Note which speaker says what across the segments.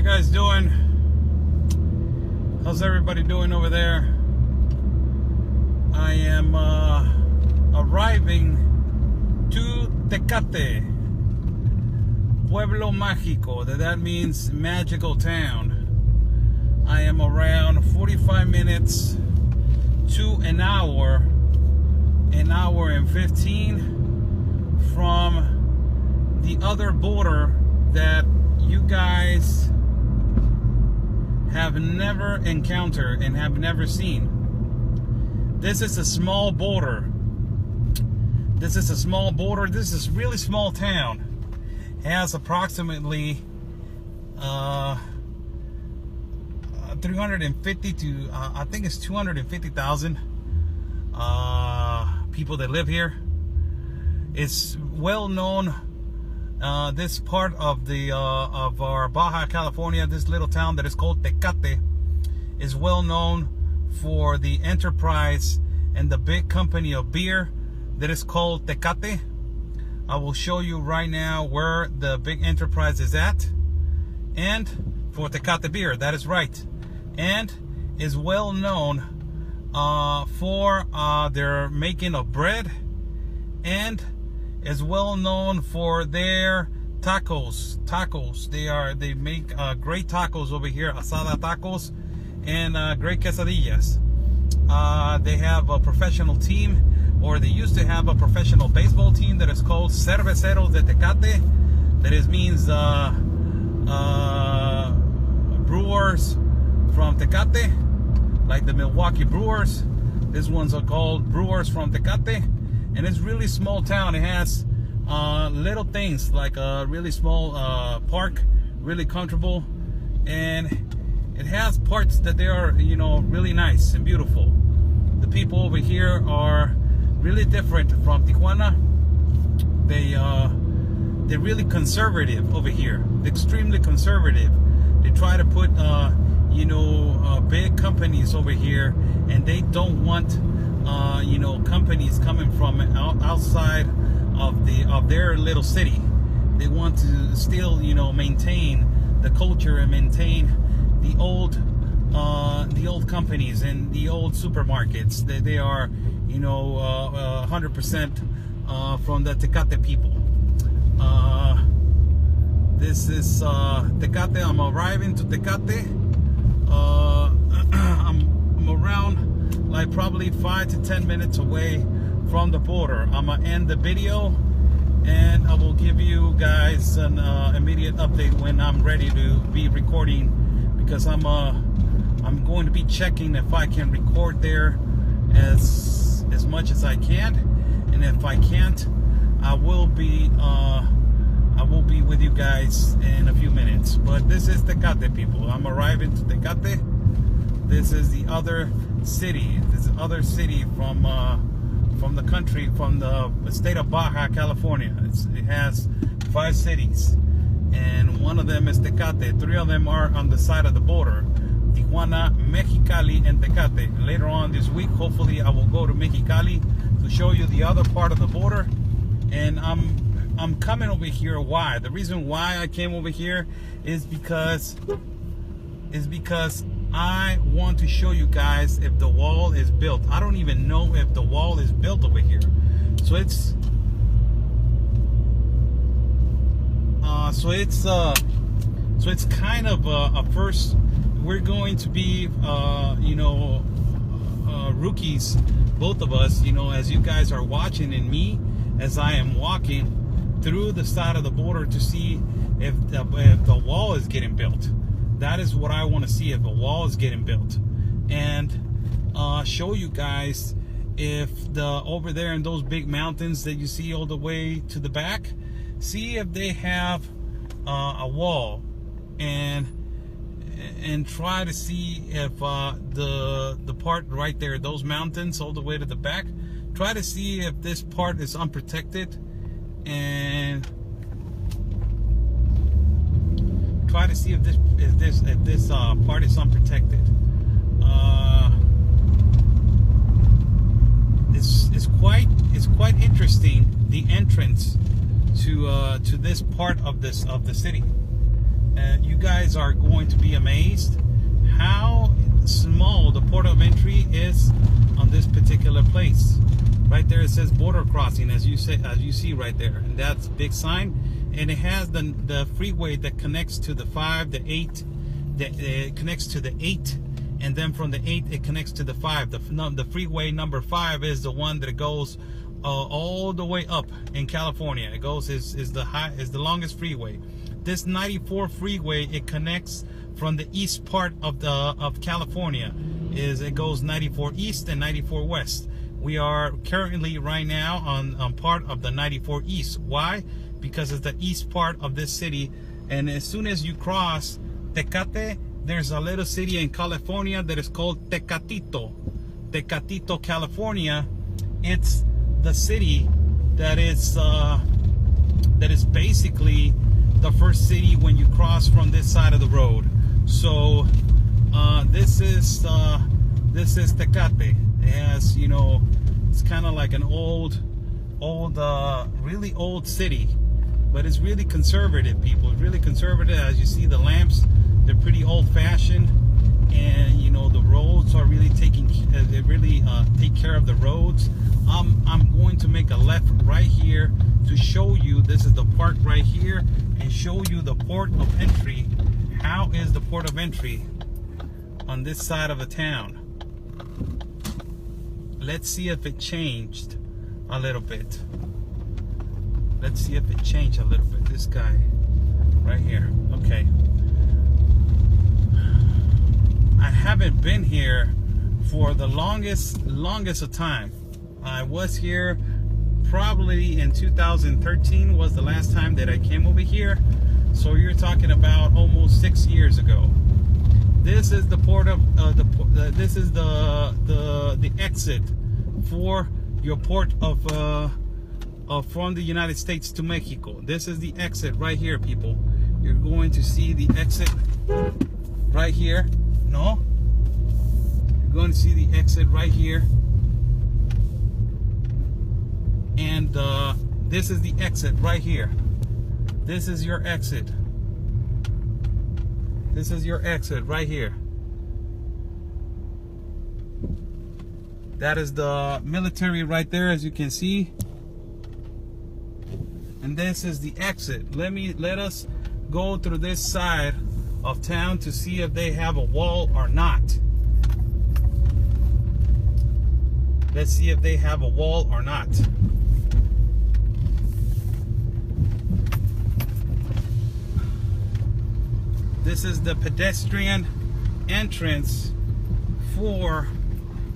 Speaker 1: guys doing? How's everybody doing over there? I am arriving to Tecate, Pueblo Mágico. That means magical town. I am around 45 minutes to an hour and 15 from the other border that you guys have never encountered and have never seen. This is a small border. This is a small border. This is a really small town. It has approximately 350 to I think it's 250,000 people that live here. It's well known. This part of the of our Baja California, this little town that is called Tecate, is well known for the enterprise and the big company of beer that is called Tecate. I will show you right now where the big enterprise is at, and for Tecate beer, that is right, and is well known for their making of bread, and is well known for their tacos. They make great tacos over here, asada tacos, and great quesadillas. They have a professional team, or they used to have a professional baseball team that is called Cerveceros de Tecate. That means brewers from Tecate, like the Milwaukee Brewers. These ones are called Brewers from Tecate. And it's really small town. It has little things like a really small park, really comfortable, and it has parts that they are, you know, really nice and beautiful. The people over here are really different from Tijuana. They're really conservative over here. They're extremely conservative. They try to put big companies over here, and they don't want companies coming from outside of their little city. They want to still, maintain the culture and maintain the old companies and the old supermarkets. They are, 100% from the Tecate people. This is Tecate. I'm arriving to Tecate. I'm around like probably 5 to 10 minutes away from the border. I'm gonna end the video, and I will give you guys an immediate update when I'm ready to be recording, because I'm going to be checking if I can record there as much as I can, and if I can't, I will be with you guys in a few minutes. But this is Tecate, people. I'm arriving to Tecate. This is the other city. This is the other city from the country, from the state of Baja California. It has 5 cities, and one of them is Tecate. 3 of them are on the side of the border: Tijuana, Mexicali, and Tecate. Later on this week, hopefully, I will go to Mexicali to show you the other part of the border. And I'm coming over here. Why? The reason why I came over here is because I want to show you guys if the wall is built. I don't even know if the wall is built over here. So it's kind of a first. We're going to be rookies, both of us, as you guys are watching, and me as I am walking through the side of the border to see if the wall is getting built. That is what I want to see, if a wall is getting built, and show you guys if over there in those big mountains that you see all the way to the back, see if they have a wall, and try to see if the part right there, those mountains all the way to the back, try to see if this part is unprotected, and try to see if this part is unprotected. It's quite interesting, the entrance to this part of the city. You guys are going to be amazed how small the port of entry is on this particular place. Right there it says border crossing, as you see right there, and that's a big sign. And it has the freeway that connects to the 5, the 8, it connects to the 8, and then from the 8 it connects to the 5. The freeway number 5 is the one that goes all the way up in California. It goes is the longest freeway. This 94 freeway, it connects from the east part of California. It goes 94 east and 94 west. We are currently right now on part of the 94 east. Why? Because it's the east part of this city, and as soon as you cross Tecate, there's a little city in California that is called Tecatito, California. It's the city that is basically the first city when you cross from this side of the road. So this is Tecate. It has, you know, it's kind of like an old, really old city. But it's really conservative, people. It's really conservative. As you see, the lamps, they're pretty old-fashioned, and you know the roads are really they really take care of the roads. I'm going to make a left right here to show you. This is the park right here, and show you the port of entry. How is the port of entry on this side of the town? Let's see if it changed a little bit. Let's see if it changed a little bit. This guy right here. Okay. I haven't been here for the longest of time. I was here probably in 2013 was the last time that I came over here. So you're talking about almost 6 years ago. This is the port of this is the exit for your port of from the United States to Mexico. This is the exit right here, people. You're going to see the exit right here. No? You're going to see the exit right here. And this is the exit right here. This is your exit. This is your exit right here. That is the military right there, as you can see. And this is the exit. Let us go through this side of town to see if they have a wall or not. Let's see if they have a wall or not. This is the pedestrian entrance for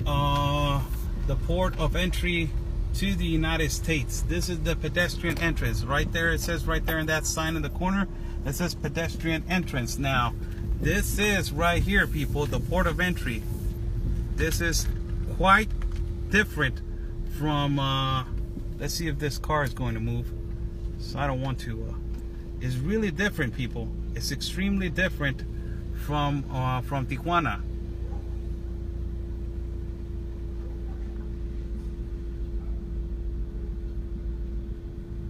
Speaker 1: the port of entry to the United States. This is the pedestrian entrance right there. It says right there in that sign in the corner, it says pedestrian entrance. Now this is right here, people, the port of entry. This is quite different from let's see if this car is going to move, so I don't want to it's really different, people. It's extremely different from Tijuana.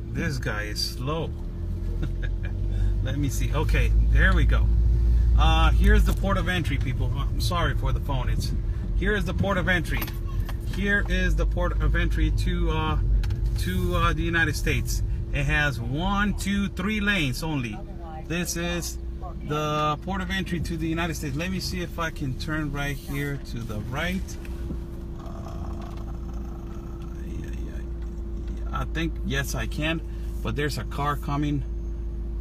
Speaker 1: This guy is slow. Let me see. Okay, there we go. Here's the port of entry, people. I'm sorry for the phone. Here is the port of entry. Here is the port of entry to the United States. It has 1, 2, 3 lanes only. This is the port of entry to the United States. Let me see if I can turn right here to the right. I think, yes, I can, but there's a car coming,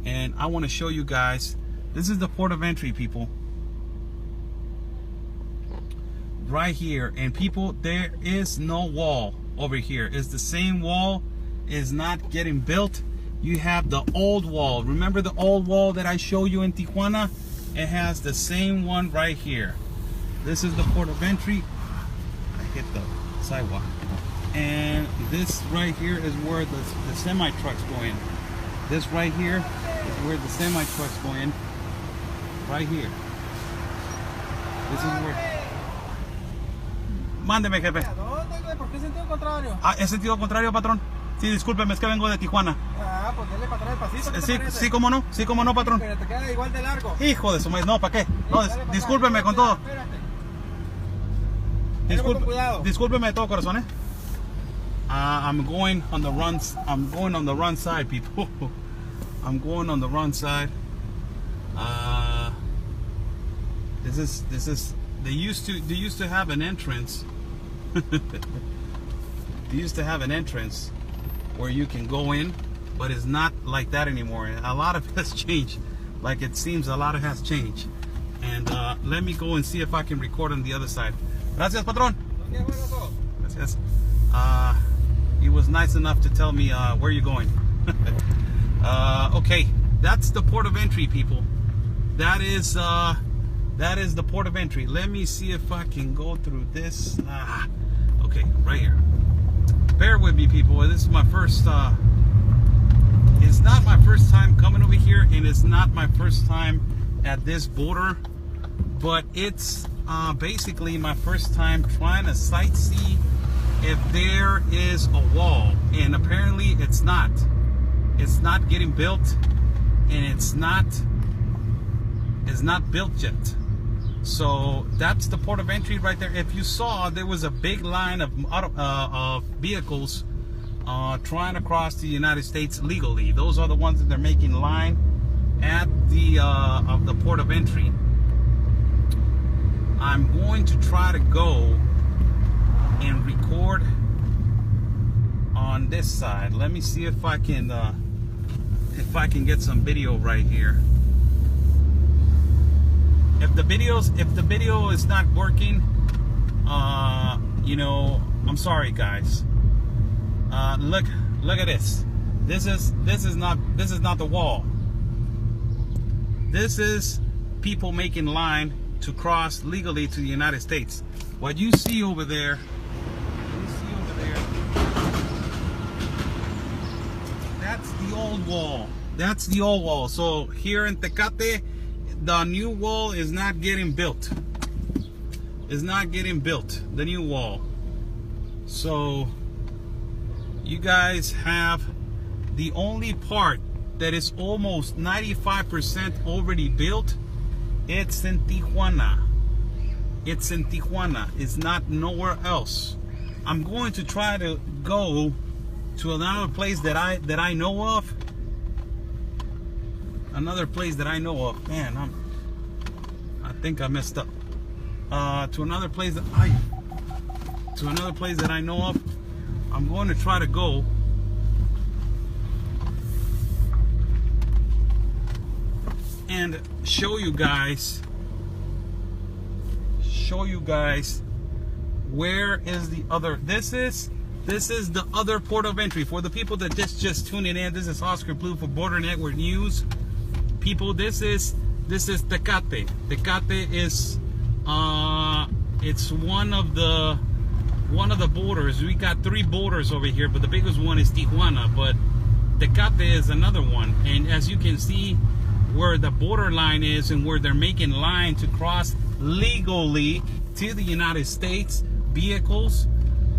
Speaker 1: and I want to show you guys. This is the port of entry, people. Right here, and people, there is no wall over here. It's the same wall, is not getting built. You have the old wall. Remember the old wall that I showed you in Tijuana? It has the same one right here. This is the port of entry. I hit the sidewalk. And this right here is where the semi trucks go in. This right here is where the semi trucks go in. Right here. This is where. Mándeme, jefe.
Speaker 2: ¿Por qué sentido contrario?
Speaker 1: Ah, ¿es sentido contrario, patrón? Sí, discúlpeme, es que vengo de Tijuana.
Speaker 2: Ah, Ah, pues dele para atrás despacito, ¿qué te
Speaker 1: Sí,
Speaker 2: parece?
Speaker 1: sí, cómo no, patrón.
Speaker 2: Pero te queda igual de largo.
Speaker 1: Hijo de su madre, no, ¿para qué? No,
Speaker 2: Dale para
Speaker 1: discúlpeme
Speaker 2: atrás,
Speaker 1: con todo.
Speaker 2: espérate. Dale con cuidado.
Speaker 1: Discúlpeme de todo, corazón, I'm going on the runs. I'm going on the run side, people. I'm going on the run side. This is. They used to have an entrance. They used to have an entrance where you can go in, but it's not like that anymore. A lot of it has changed. Like it seems a lot of it has changed. And let me go and see if I can record on the other side. Gracias, patrón. Gracias. He was nice enough to tell me where you're going. Okay, that's the port of entry, people. That is the port of entry. Let me see if I can go through this. Okay, right here. Bear with me, people. This is my first. It's not my first time coming over here, and it's not my first time at this border, but it's basically my first time trying to sightsee if there is a wall, and apparently it's not. It's not getting built, and it's not built yet. So that's the port of entry right there. If you saw, there was a big line of vehicles trying to cross the United States legally. Those are the ones that they're making line at the of the port of entry. I'm going to try to go and record on this side. Let me see if I can get some video right here. If the video is not working, you know, I'm sorry, guys. Look at this. This is not the wall. This is people making line to cross legally to the United States. What you see over there, that's the old wall. That's the old wall. So here in Tecate, the new wall is not getting built. It's not getting built, the new wall. So you guys have the only part that is almost 95% already built. It's in Tijuana. It's in Tijuana. It's not nowhere else. I'm going to try to go to another place that I know of. Another place that I know of. Man, I think I messed up. To another place that I know of. I'm going to try to go and show you guys where is the other. This is the other port of entry. For the people that just tuning in, this is Oscar Blue for Border Network News. People, this is Tecate. Tecate is it's one of the borders. We got 3 borders over here, but the biggest one is Tijuana, but Tecate is another one. And as you can see where the border line is and where they're making line to cross legally to the United States, vehicles,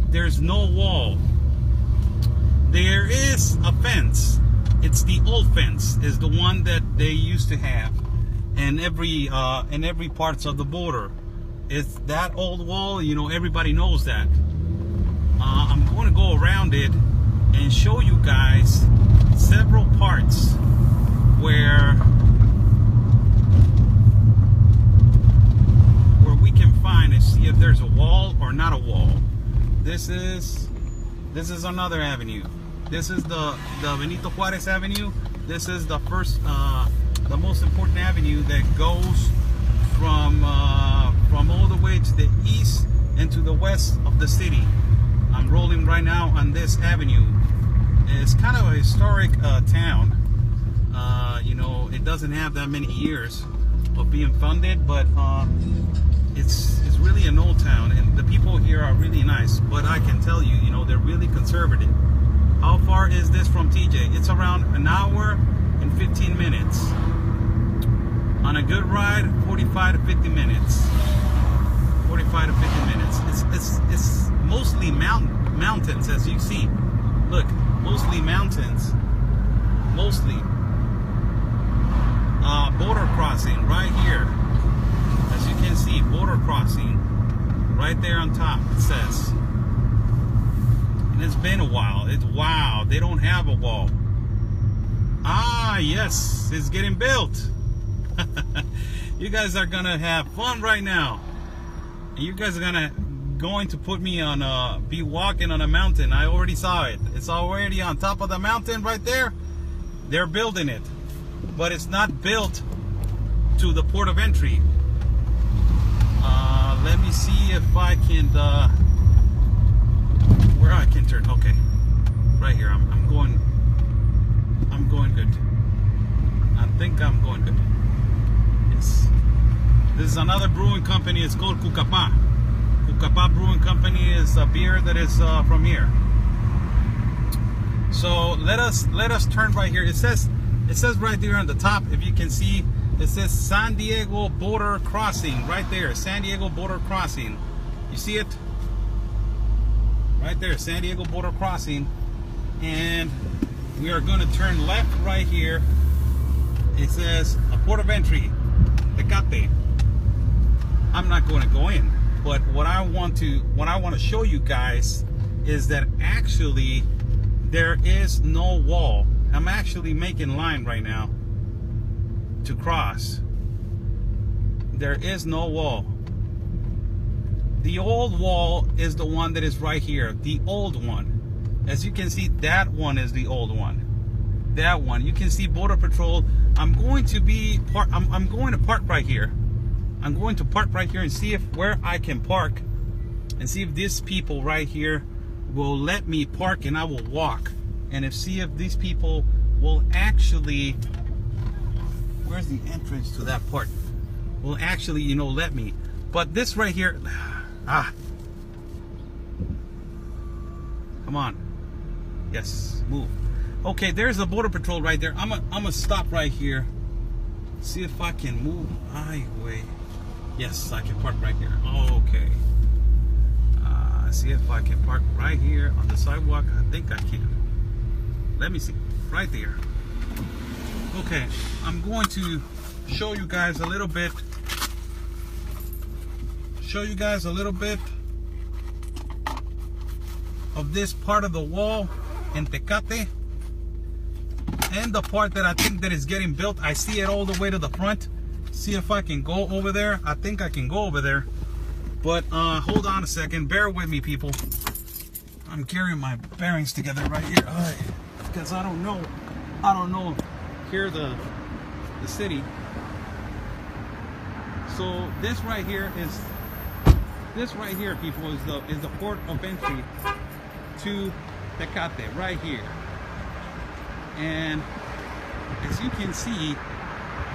Speaker 1: there's no wall. There is a fence. It's the old fence, is the one that they used to have in every parts of the border. It's that old wall, you know, everybody knows that. I'm going to go around it and show you guys several parts where we can find and see if there's a wall or not a wall. This is another avenue. This is the Benito Juarez Avenue. This is the first, the most important avenue that goes from all the way to the east and to the west of the city. I'm rolling right now on this avenue. It's kind of a historic town. You know, it doesn't have that many years of being funded, but it's really an old town, and the people here are really nice. But I can tell you, you know, they're really conservative. How far is this from TJ? It's around an hour and 15 minutes. On a good ride, 45 to 50 minutes. 45 to 50 minutes. It's mostly mountains, as you see. Look, mostly mountains. mostly. Border crossing right here. As you can see, border crossing right there on top, it says. And it's been a while. Wow, they don't have a wall. Ah, yes, it's getting built. You guys are gonna have fun right now. And you guys are going to put me on be walking on a mountain. I already saw it. It's already on top of the mountain right there. They're building it, but it's not built to the port of entry. Let me see if I can where I can turn. Okay, right here. I'm going good. I think I'm going good. Yes, this is another brewing company. It's called Cucapá. Cucapá Brewing Company is a beer that is from here. So let us turn right here. It says right there on the top, if you can see, it says San Diego Border Crossing right there. San Diego Border Crossing. You see it? Right there, San Diego Border Crossing. And we are going to turn left right here. It says a port of entry, Tecate. I'm not going to go in, but what I want to show you guys is that actually there is no wall. I'm actually making line right now to cross. There is no wall. The old wall is the one that is right here, the old one. As you can see, that one is the old one. That one, you can see Border Patrol. I'm going to park right here. I'm going to park right here and see where I can park, and see if these people right here will let me park, and I will walk. And see if these people will actually, where's the entrance to that part? Will actually, you know, let me. But this right here, come on. Yes, move. Okay, there's the Border Patrol right there. I'm gonna stop right here. See if I can move. Wait. Yes, I can park right here. Okay. See if I can park right here on the sidewalk. I think I can. Let me see. Right there. Okay, I'm going to show you guys a little bit. Of this part of the wall in Tecate, and the part that I think that is getting built. I see it all the way to the front. See if I can go over there. I think I can go over there, but hold on a second. Bear with me, people. I'm carrying my bearings together right here, because I don't know here the city. So this right here, people, is the port of entry to Tecate right here. And as you can see,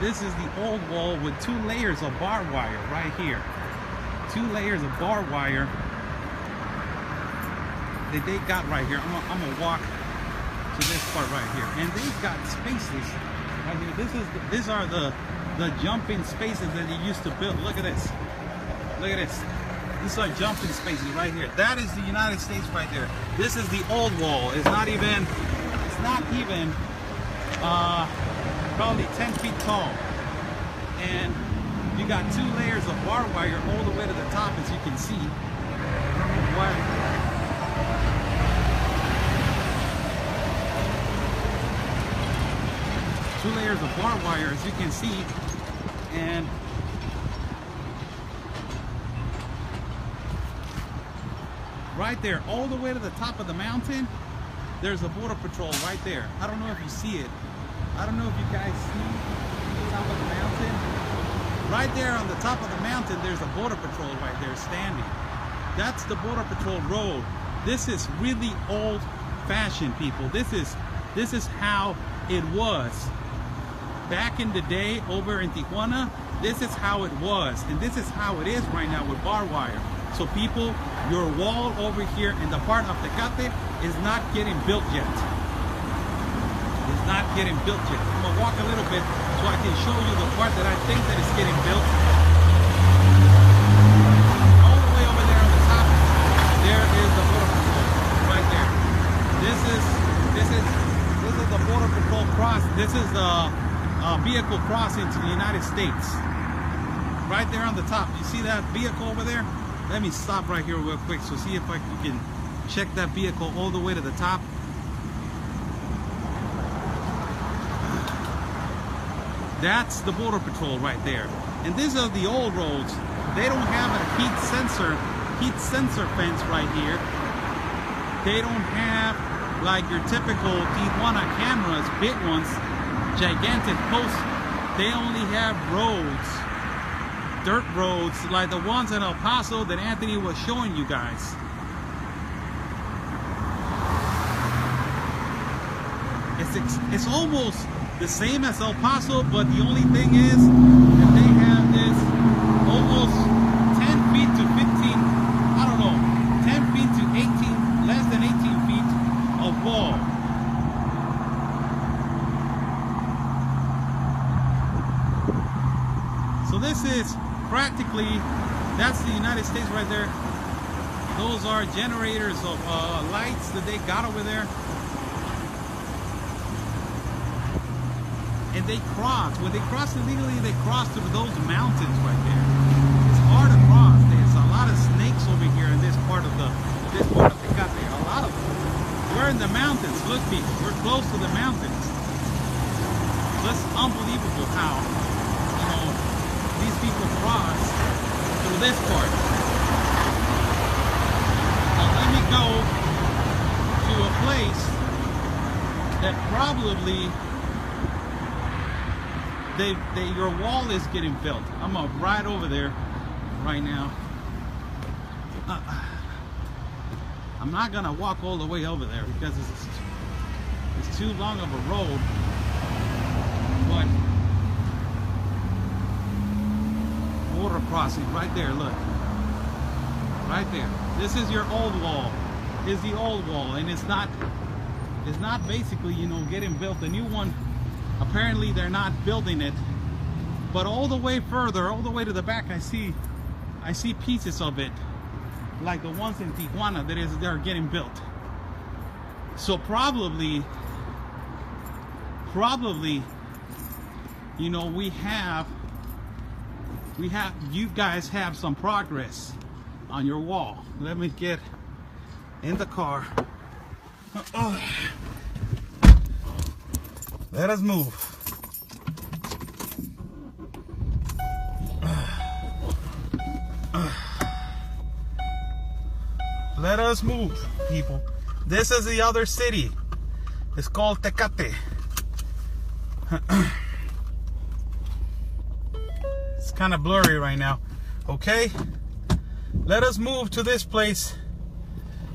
Speaker 1: this is the old wall with 2 layers of barbed wire right here. 2 layers of barbed wire that they got right here. I'm gonna walk to this part right here, and they've got spaces right here. These are the jumping spaces that they used to build. Look at this. Look at this. These are jumping spaces right here. That is the United States right there. This is the old wall. It's not even probably 10 feet tall. And you got 2 layers of barbed wire all the way to the top, as you can see. Two layers of barbed wire, as you can see. And right there, all the way to the top of the mountain, there's a Border Patrol right there. I don't know if you see it. I don't know if you guys see the top of the mountain. Right there on the top of the mountain, there's a Border Patrol right there standing. That's the Border Patrol road. This is really old-fashioned, people. This is how it was back in the day over in Tijuana. This is how it was, and this is how it is right now with barbed wire. So people, your wall over here in the part of Tecate is not getting built yet. It's not getting built yet. I'm gonna walk a little bit so I can show you the part that I think that is getting built. All the way over there on the top, there is the Border Patrol right there. This is the Border Patrol cross. This is the vehicle crossing to the United States. Right there on the top. You see that vehicle over there? Let me stop right here real quick. So see if you can check that vehicle all the way to the top. That's the Border Patrol right there. And these are the old roads. They don't have a heat sensor fence right here. They don't have like your typical Tijuana cameras, big ones, gigantic posts. They only have roads, dirt roads, like the ones in El Paso that Anthony was showing you guys. It's almost the same as El Paso, but the only thing is that they have this almost 10 feet to 15, I don't know, 10 feet to 18, less than 18 feet of wall. So this is practically, that's the United States right there. Those are generators of lights that they got over there. And they cross. When they cross illegally, they cross through those mountains right there. It's hard to cross. There's a lot of snakes over here in this part of Tecate. A lot of them. We're in the mountains. Look, people. We're close to the mountains. It's unbelievable how, you know, these people cross through this part. Now let me go to a place that probably your wall is getting built. I'm right over there right now. I'm not gonna walk all the way over there because it's too long of a road. But border crossing right there. Look, right there. This is your old wall. Is the old wall, and it's not basically, you know, getting built. The new one, apparently they're not building it, but all the way further, all the way to the back, I see pieces of it, like the ones in Tijuana they're getting built. So probably, you know, you guys have some progress on your wall. Let me get in the car. Let us move. Let us move, people. This is the other city. It's called Tecate. It's kind of blurry right now. Okay? Let us move to this place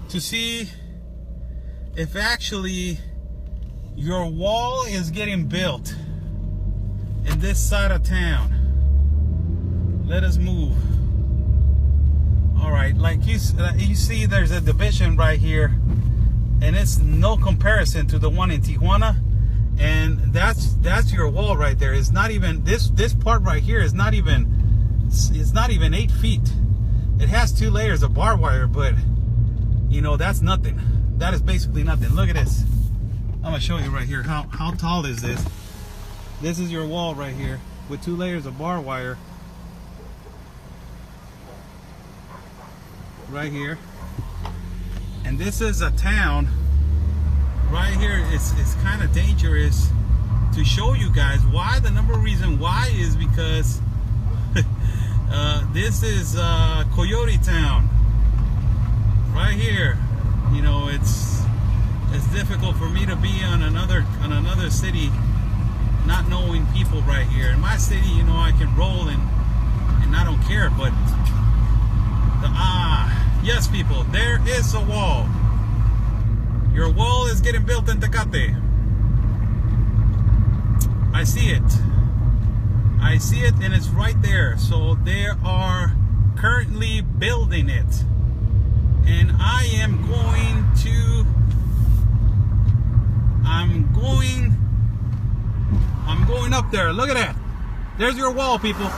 Speaker 1: to see if actually your wall is getting built in this side of town. Let us move. All right, like you see, there's a division right here, and it's no comparison to the one in Tijuana. And that's your wall right there. It's not even this part right here is not even, it's not even 8 feet. It has 2 layers of barbed wire, but you know, that's nothing. That is basically nothing. Look at this. I'm gonna show you right here. How tall is this? This is your wall right here with 2 layers of barbed wire. Right here. And this is a town right here. It's kind of dangerous to show you guys why. The number reason why is because this is Coyote Town right here. You know, it's difficult for me to be on another city not knowing people right here. In my city, you know, I can roll and I don't care. But yes, people, there is a wall. Your wall is getting built in Tecate. I see it. I see it, and it's right there. So they are currently building it. And I am going to, I'm going up there. Look at that. There's your wall, people.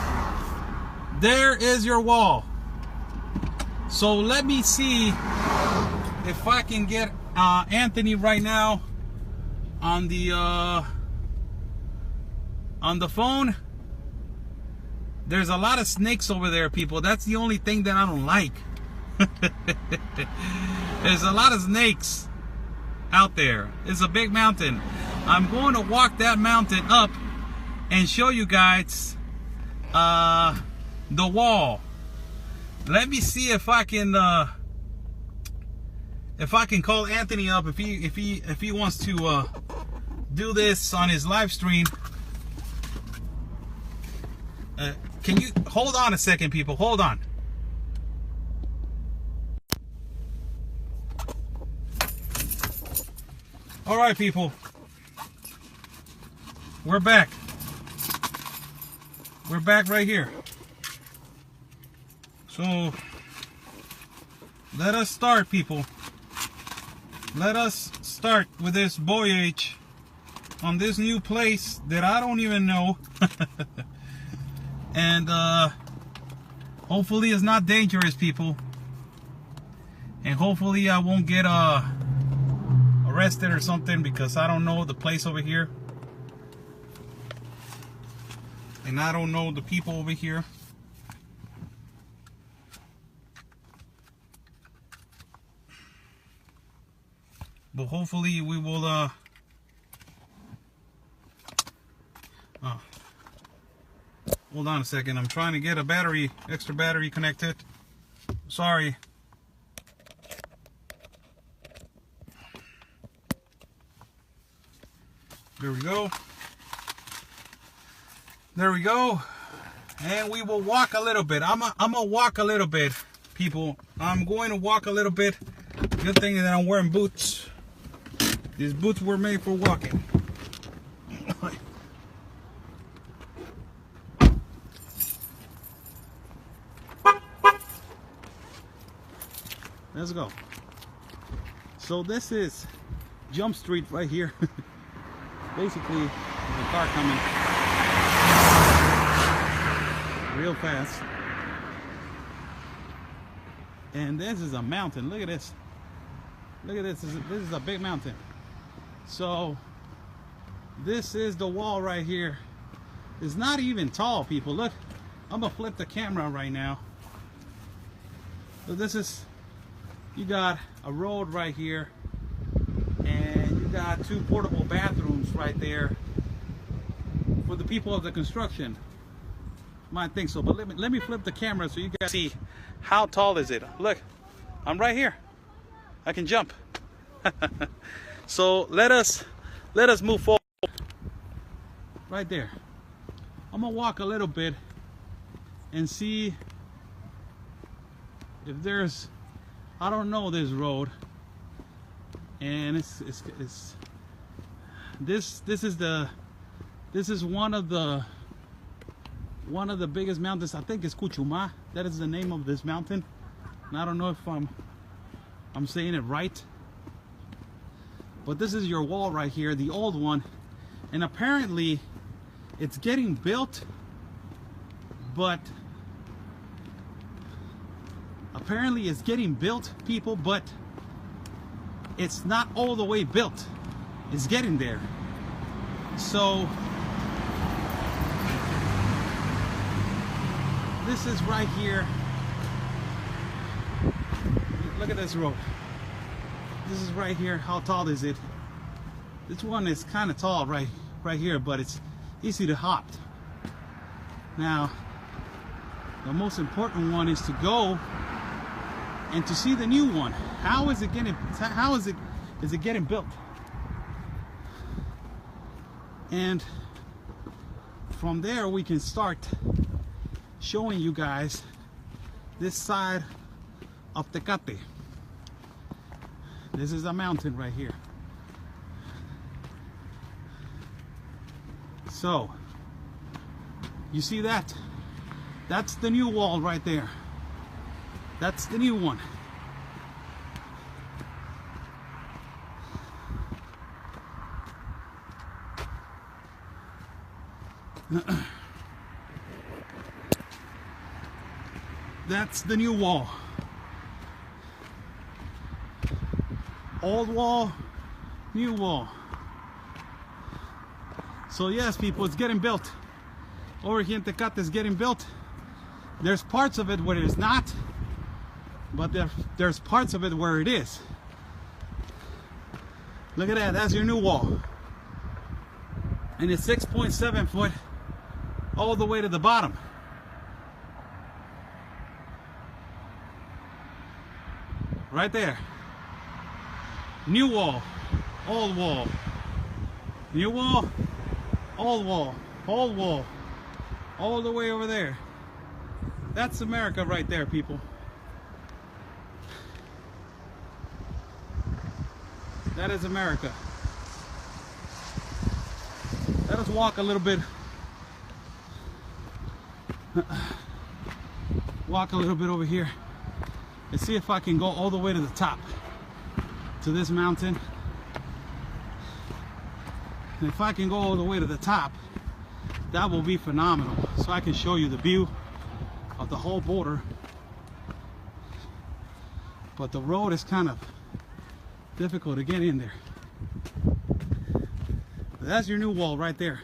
Speaker 1: There is your wall. So let me see if I can get Anthony right now on the phone, there's a lot of snakes over there, people. That's the only thing that I don't like. There's a lot of snakes out there. It's a big mountain. I'm going to walk that mountain up and show you guys the wall. Let me see if I can call Anthony up if he wants to do this on his live stream. Can you hold on a second, people? Hold on. All right, people. We're back. We're back right here. So let us start, people. Let us start with this voyage on this new place that I don't even know. And hopefully it's not dangerous, people. And hopefully I won't get arrested or something, because I don't know the place over here. And I don't know the people over here. But hopefully we will hold on a second. I'm trying to get a battery, extra battery connected. Sorry. There we go. There we go. And we will walk a little bit. I'm gonna walk a little bit, people. I'm going to walk a little bit. Good thing that I'm wearing boots. These boots were made for walking. Let's go. So this is Jump Street right here. Basically, there's a car coming real fast. And this is a mountain. Look at this. Look at this. This is a big mountain. So this is the wall right here. It's not even tall, people. Look, I'm gonna flip the camera right now. So this is, you got a road right here, and you got two portable bathrooms right there for the people of the construction. Might think so, but let me flip the camera so you guys see how tall is it. Look, I'm right here. I can jump. So let us move forward. Right there. I'm gonna walk a little bit and see if there's, I don't know this road, and this is one of the biggest mountains. I think it's Cuchuma. That is the name of this mountain. And I don't know if I'm saying it right, but this is your wall right here, the old one, and apparently it's getting built, but apparently it's getting built, people, but it's not all the way built. It's getting there. So this is right here. Look at this road. This is right here. How tall is it? This one is kind of tall right here, but it's easy to hop. Now, the most important one is to go and to see the new one. How is it getting? Is it getting built? And from there we can start showing you guys this side of Tecate. This is a mountain right here. So you see that? That's the new wall right there. That's the new one. That's the new wall. Old wall, new wall. So yes, people, it's getting built. Over here in Tecate is getting built. There's parts of it where it's not, but there's parts of it where it is. Look at that, that's your new wall. And it's 6.7 foot all the way to the bottom. Right there. New wall, old wall. New wall, old wall, old wall. All the way over there. That's America right there, people. That is America. Let us walk a little bit. Walk a little bit over here and see if I can go all the way to the top, to this mountain. And if I can go all the way to the top, that will be phenomenal. So I can show you the view of the whole border. But the road is kind of difficult to get in there. But that's your new wall right there.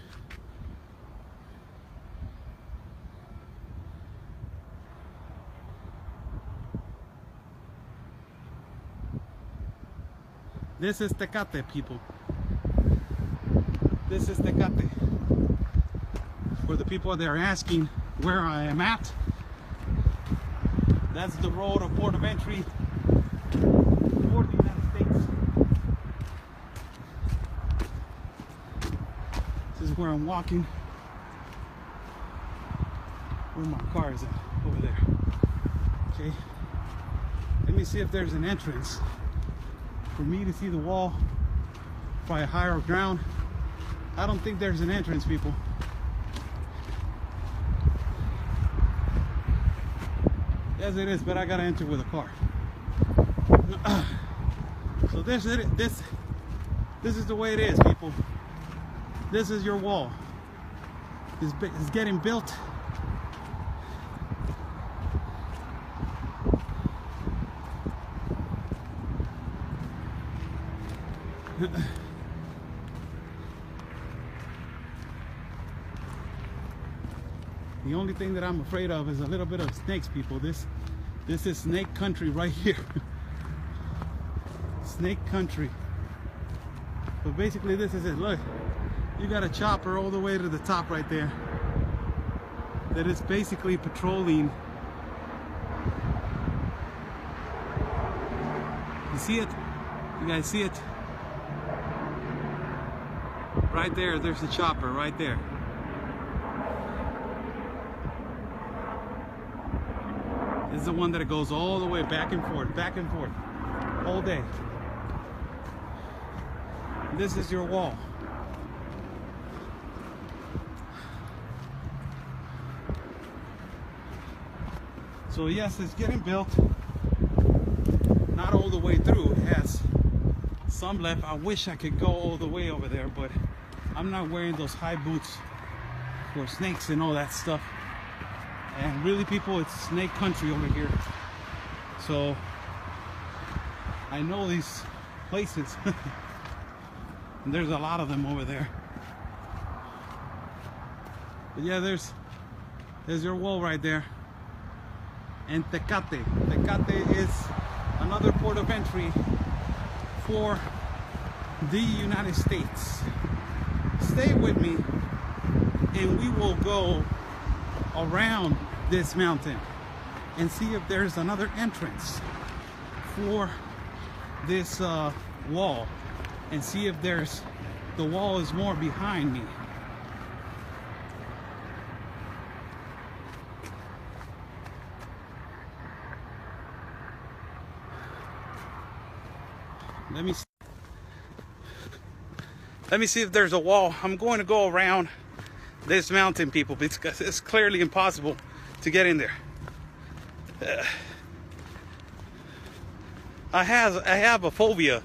Speaker 1: This is Tecate, people. This is Tecate. For the people that are asking where I am at, that's the road of port of entry for the United States. This is where I'm walking. Where my car is at, over there. Okay. Let me see if there's an entrance for me to see the wall by a higher ground. I don't think there's an entrance, people. Yes, it is, but I gotta enter with a car. So this is the way it is, people. This is your wall. It's getting built. The only thing that I'm afraid of is a little bit of snakes, people. This is snake country right here. Snake country. But basically this is it. Look, you got a chopper all the way to the top right there that is basically patrolling. You see it? You guys see it? Right there, there's the chopper right there. This is the one that it goes all the way back and forth, all day. This is your wall. So yes, it's getting built. Not all the way through. It has some left. I wish I could go all the way over there, but I'm not wearing those high boots for snakes and all that stuff. And really, people, it's snake country over here. So I know these places. And there's a lot of them over there. But yeah, there's your wall right there. And Tecate. Tecate is another port of entry for the United States. Stay with me and we will go around this mountain and see if there's another entrance for this wall, and see if the wall is more behind me. Let me see if there's a wall. I'm going to go around this mountain, people, because it's clearly impossible to get in there. I have a phobia.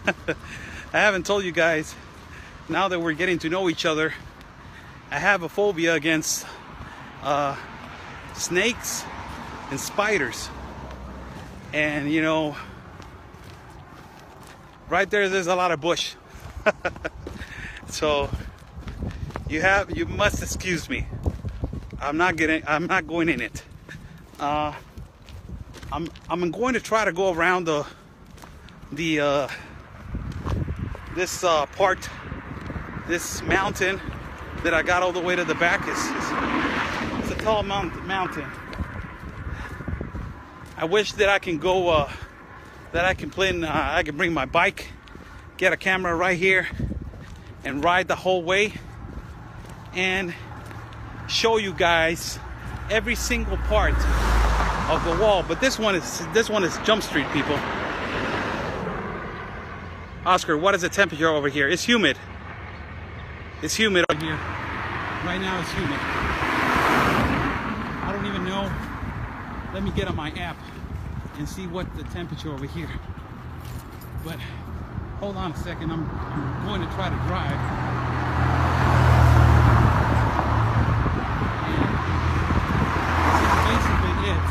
Speaker 1: I haven't told you guys. Now that we're getting to know each other, I have a phobia against snakes and spiders. And you know, right there's a lot of bush. So You must excuse me. I'm not going in it. I'm going to try to go around this part, this mountain that I got all the way to the back. It's a tall mountain. I wish that I can go, that I can bring my bike, get a camera right here, and ride the whole way, and show you guys every single part of the wall. But this one is Jump Street, people. Oscar, what is the temperature over here? It's humid. It's humid over here. Right now it's humid. I don't even know. Let me get on my app and see what the temperature over here. But hold on a second. I'm going to try to drive. And this is basically it.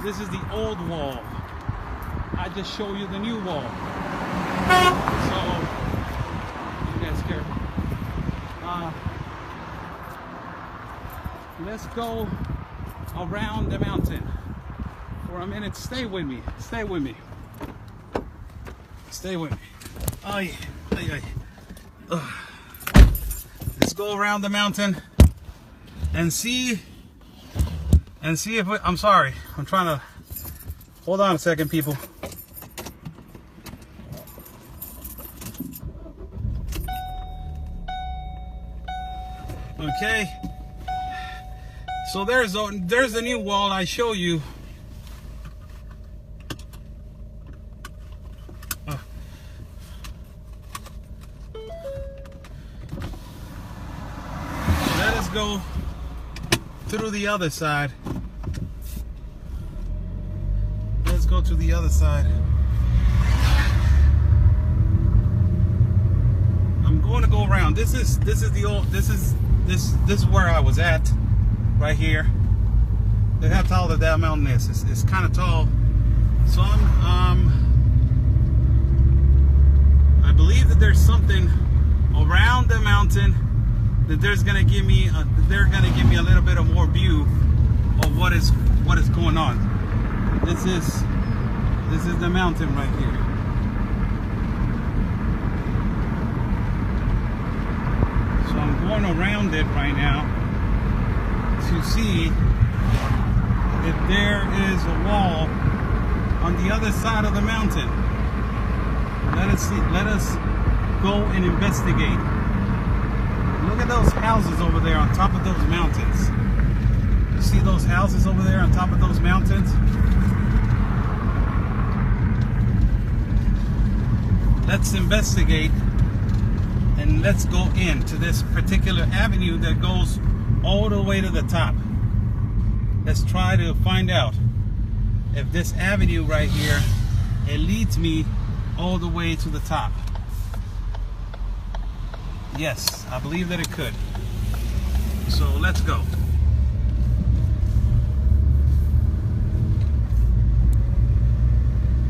Speaker 1: This is the old wall. I just show you the new wall. So you guys careful. Let's go around the mountain for a minute. Stay with me. Stay with me. Stay with me. Ay, ay, ay. Let's go around the mountain and see if I'm sorry. I'm trying to hold on a second, people. Okay. So there's the new wall I show you. Let us go through the other side. Let's go to the other side. I'm going to go around. This is where I was at. Right here. Look how tall that mountain is. It's kind of tall. So I believe that there's something around the mountain that they're gonna give me a little bit of more view of what is going on. This is the mountain right here. So I'm going around it right now to see if there is a wall on the other side of the mountain. Let us go and investigate. Look at those houses over there on top of those mountains. You see those houses over there on top of those mountains? Let's investigate and let's go into this particular avenue that goes all the way to the top. Let's try to find out if this avenue right here, it leads me all the way to the top. Yes, I believe that it could. So let's go.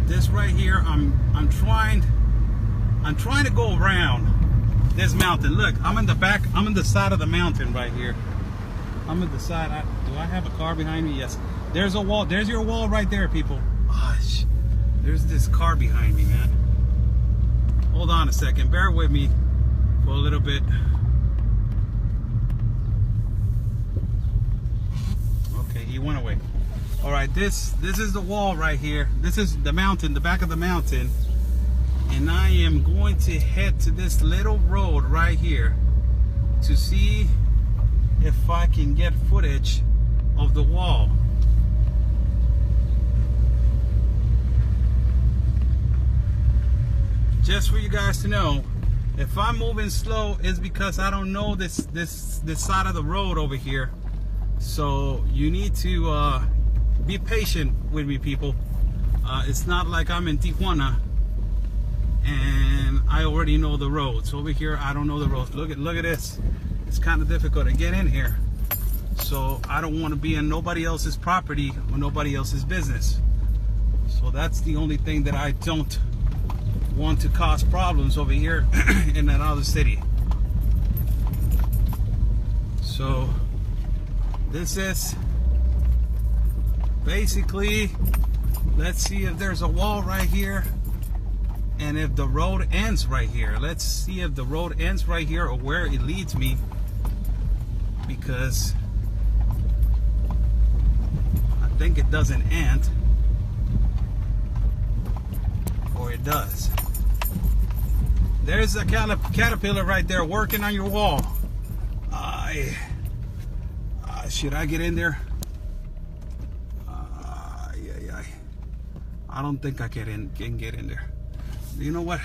Speaker 1: This right here, I'm trying to go around this mountain. Look, I'm in the back. I'm in the side of the mountain right here. I'm at the side. Do I have a car behind me? Yes. There's a wall. There's your wall right there, people. Gosh, there's this car behind me, man. Hold on a second. Bear with me for a little bit. Okay, he went away. All right, this is the wall right here. This is the mountain, the back of the mountain. And I am going to head to this little road right here to see if I can get footage of the wall. Just for you guys to know, if I'm moving slow, it's because I don't know this side of the road over here. So you need to be patient with me, people. It's not like I'm in Tijuana and I already know the roads. Over here, I don't know the roads. Look at this. It's kind of difficult to get in here. So I don't want to be in nobody else's property or nobody else's business. So that's the only thing that I don't want to cause problems over here in that other city. So this is basically, let's see if there's a wall right here and if the road ends right here. Let's see if the road ends right here or where it leads me, because I think it doesn't end, or it does. There's a caterpillar right there working on your wall. Should I get in there? Yeah. I don't think I can get in there. You know what?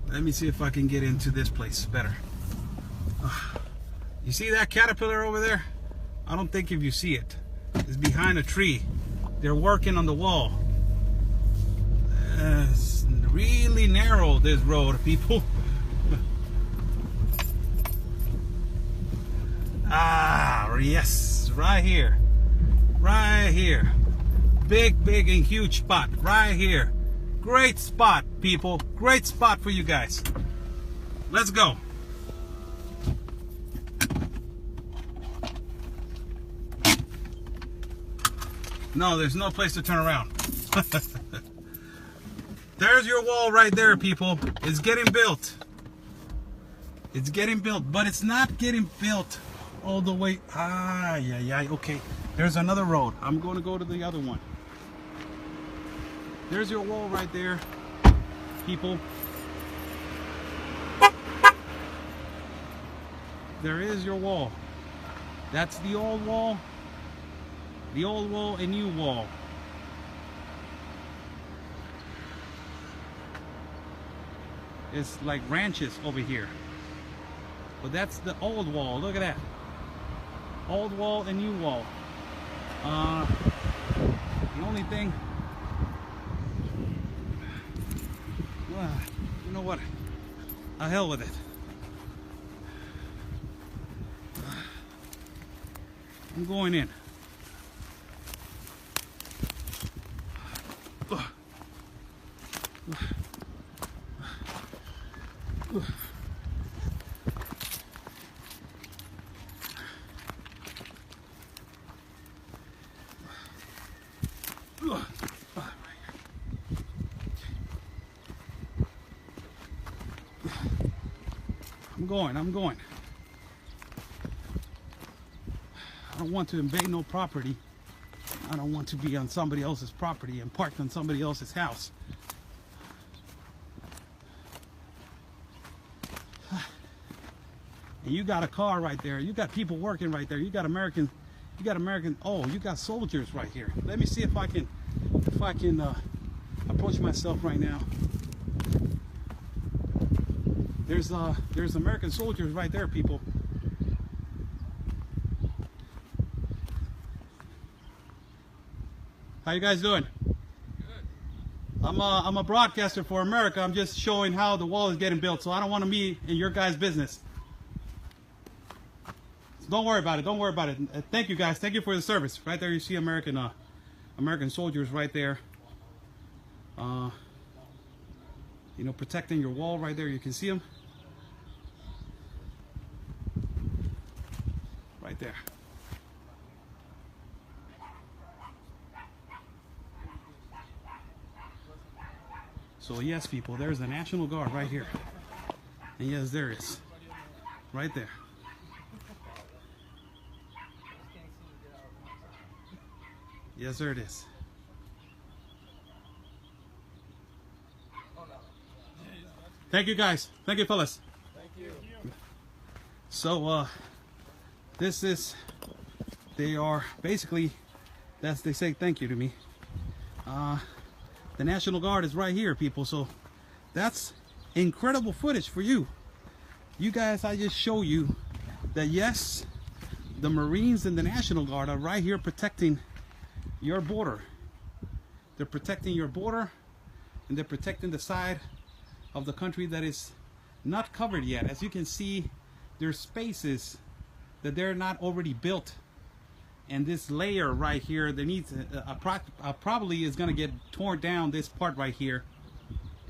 Speaker 1: Let me see if I can get into this place better. You see that caterpillar over there? I don't think if you see it. It's behind a tree. They're working on the wall. It's really narrow, this road, people. Yes, right here. Right here. Big and huge spot right here. Great spot, people. Great spot for you guys. Let's go. No, there's no place to turn around. There's your wall right there, people. It's getting built. It's getting built, but it's not getting built all the way. Yeah. Okay. There's another road. I'm going to go to the other one. There's your wall right there, people. There is your wall. That's the old wall. The old wall and new wall. It's like ranches over here. But that's the old wall. Look at that. Old wall and new wall. The only thing, you know what? The hell with it. I'm going in. I'm going. I don't want to invade no property. I don't want to be on somebody else's property and parked on somebody else's house. And you got a car right there. You got people working right there. You got American. Oh, you got soldiers right here. Let me see if I can approach myself right now. There's American soldiers right there, people. How you guys doing? Good. I'm a broadcaster for America. I'm just showing how the wall is getting built, so I don't want to be in your guys' business. So don't worry about it. Don't worry about it. Thank you guys. Thank you for the service. Right there, you see American soldiers right there. You know, protecting your wall right there. You can see them. Right there. So yes, people, there's the National Guard right here. And yes, there is. Right there. Yes, there it is. Thank you guys. Thank you, fellas.
Speaker 2: Thank you.
Speaker 1: So this is, they are basically, they say thank you to me. The National Guard is right here, people. So that's incredible footage for you. You guys, I just show you that yes, the Marines and the National Guard are right here protecting your border. They're protecting your border, and they're protecting the side of the country that is not covered yet. As you can see, there's spaces that they're not already built, and this layer right here, there needs probably is going to get torn down, this part right here,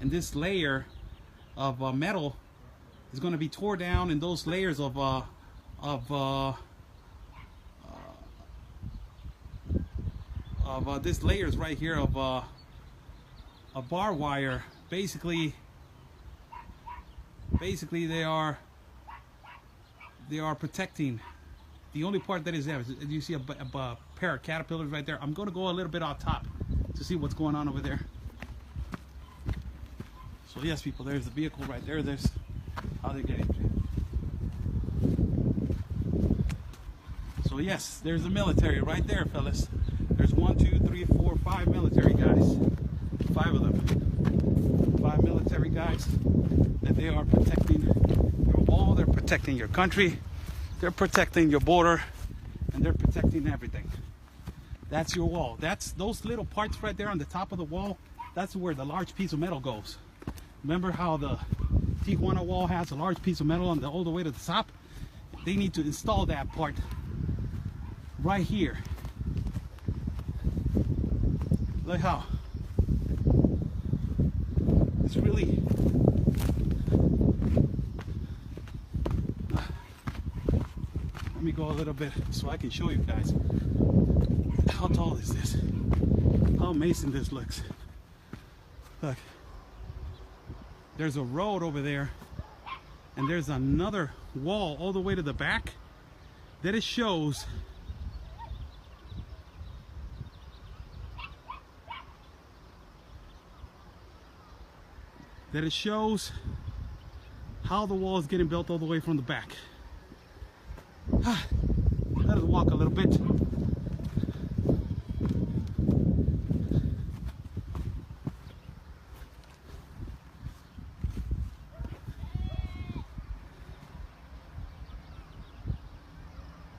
Speaker 1: and this layer of metal is going to be tore down, and those layers of this layers right here of barbed wire, basically they are protecting. The only part that is there is you see a pair of caterpillars right there. I'm going to go a little bit on top to see what's going on over there. So yes, people, there's the vehicle right there. There's how they get it. So yes, there's the military right there, fellas. There's 1, 2, 3, 4, 5 military guys. 5 of them. 5 military guys that they are protecting your wall. They're protecting your country. They're protecting your border, and they're protecting everything. That's your wall. That's those little parts right there on the top of the wall. That's where the large piece of metal goes. Remember how the Tijuana wall has a large piece of metal on all the way to the top? They need to install that part right here. Look how it's really let me go a little bit so I can show you guys how tall is this, how amazing this looks. Look, there's a road over there, and there's another wall all the way to the back that it shows how the wall is getting built all the way from the back. Let us walk a little bit.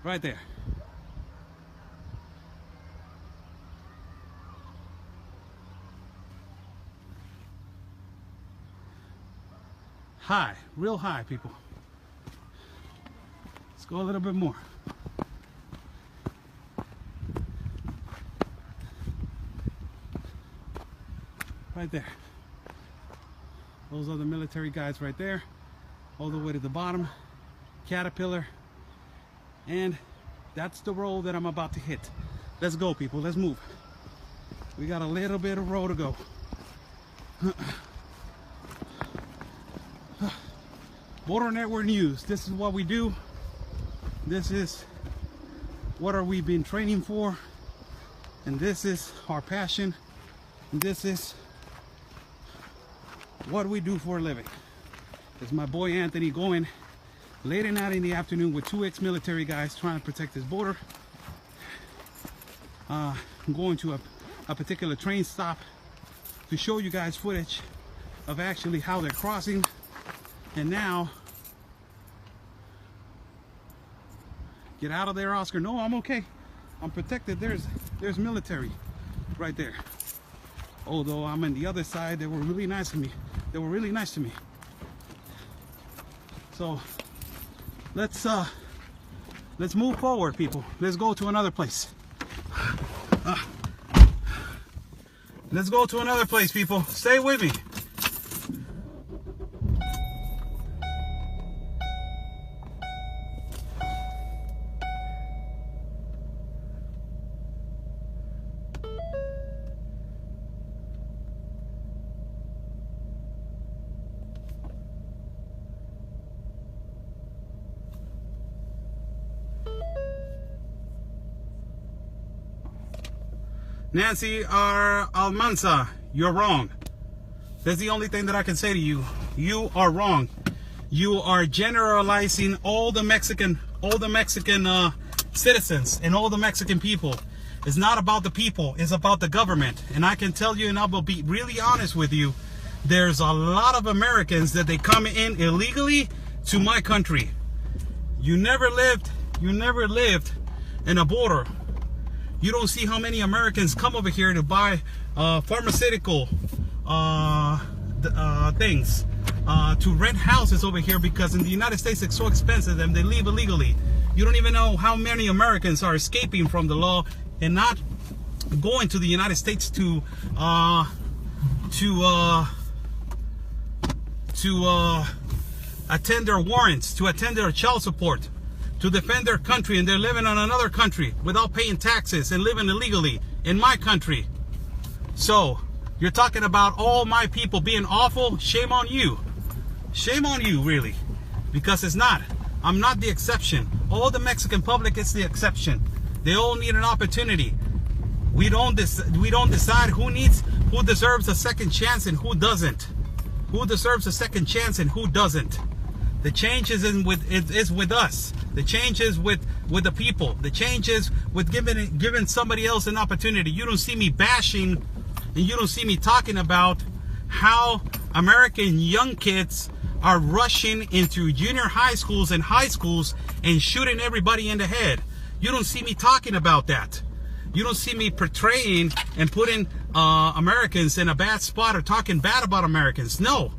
Speaker 1: Right there. High, real high, people. Let's go a little bit more. Right there. Those are the military guys right there. All the way to the bottom. Caterpillar. And that's the road that I'm about to hit. Let's go, people. Let's move. We got a little bit of road to go. Border Network News. This is what we do. This is what we've been training for. And this is our passion. And this is what we do for a living. It's my boy Anthony going late at night in the afternoon with 2 ex-military guys trying to protect his border. I'm going to a particular train stop to show you guys footage of actually how they're crossing. And now, get out of there, Oscar. No, I'm okay. I'm protected. There's military right there. Although I'm on the other side, they were really nice to me. They were really nice to me. So let's move forward, people. Let's go to another place. Let's go to another place, people. Stay with me. Nancy R. Almanza, you're wrong. That's the only thing that I can say to you. You are wrong. You are generalizing all the Mexican citizens and all the Mexican people. It's not about the people, it's about the government. And I can tell you, and I will be really honest with you, there's a lot of Americans that they come in illegally to my country. You never lived in a border. You don't see how many Americans come over here to buy pharmaceutical things, to rent houses over here, because in the United States it's so expensive and they live illegally. You don't even know how many Americans are escaping from the law and not going to the United States to attend their warrants, to attend their child support, to defend their country, and they're living in another country without paying taxes and living illegally in my country. So you're talking about all my people being awful? Shame on you. Shame on you, really. Because it's not. I'm not the exception. All the Mexican public is the exception. They all need an opportunity. We don't decide who deserves a second chance and who doesn't. Who deserves a second chance and who doesn't. The change is with us. The change is with the people. The change is with giving somebody else an opportunity. You don't see me bashing, and you don't see me talking about how American young kids are rushing into junior high schools and high schools and shooting everybody in the head. You don't see me talking about that. You don't see me portraying and putting Americans in a bad spot or talking bad about Americans. No.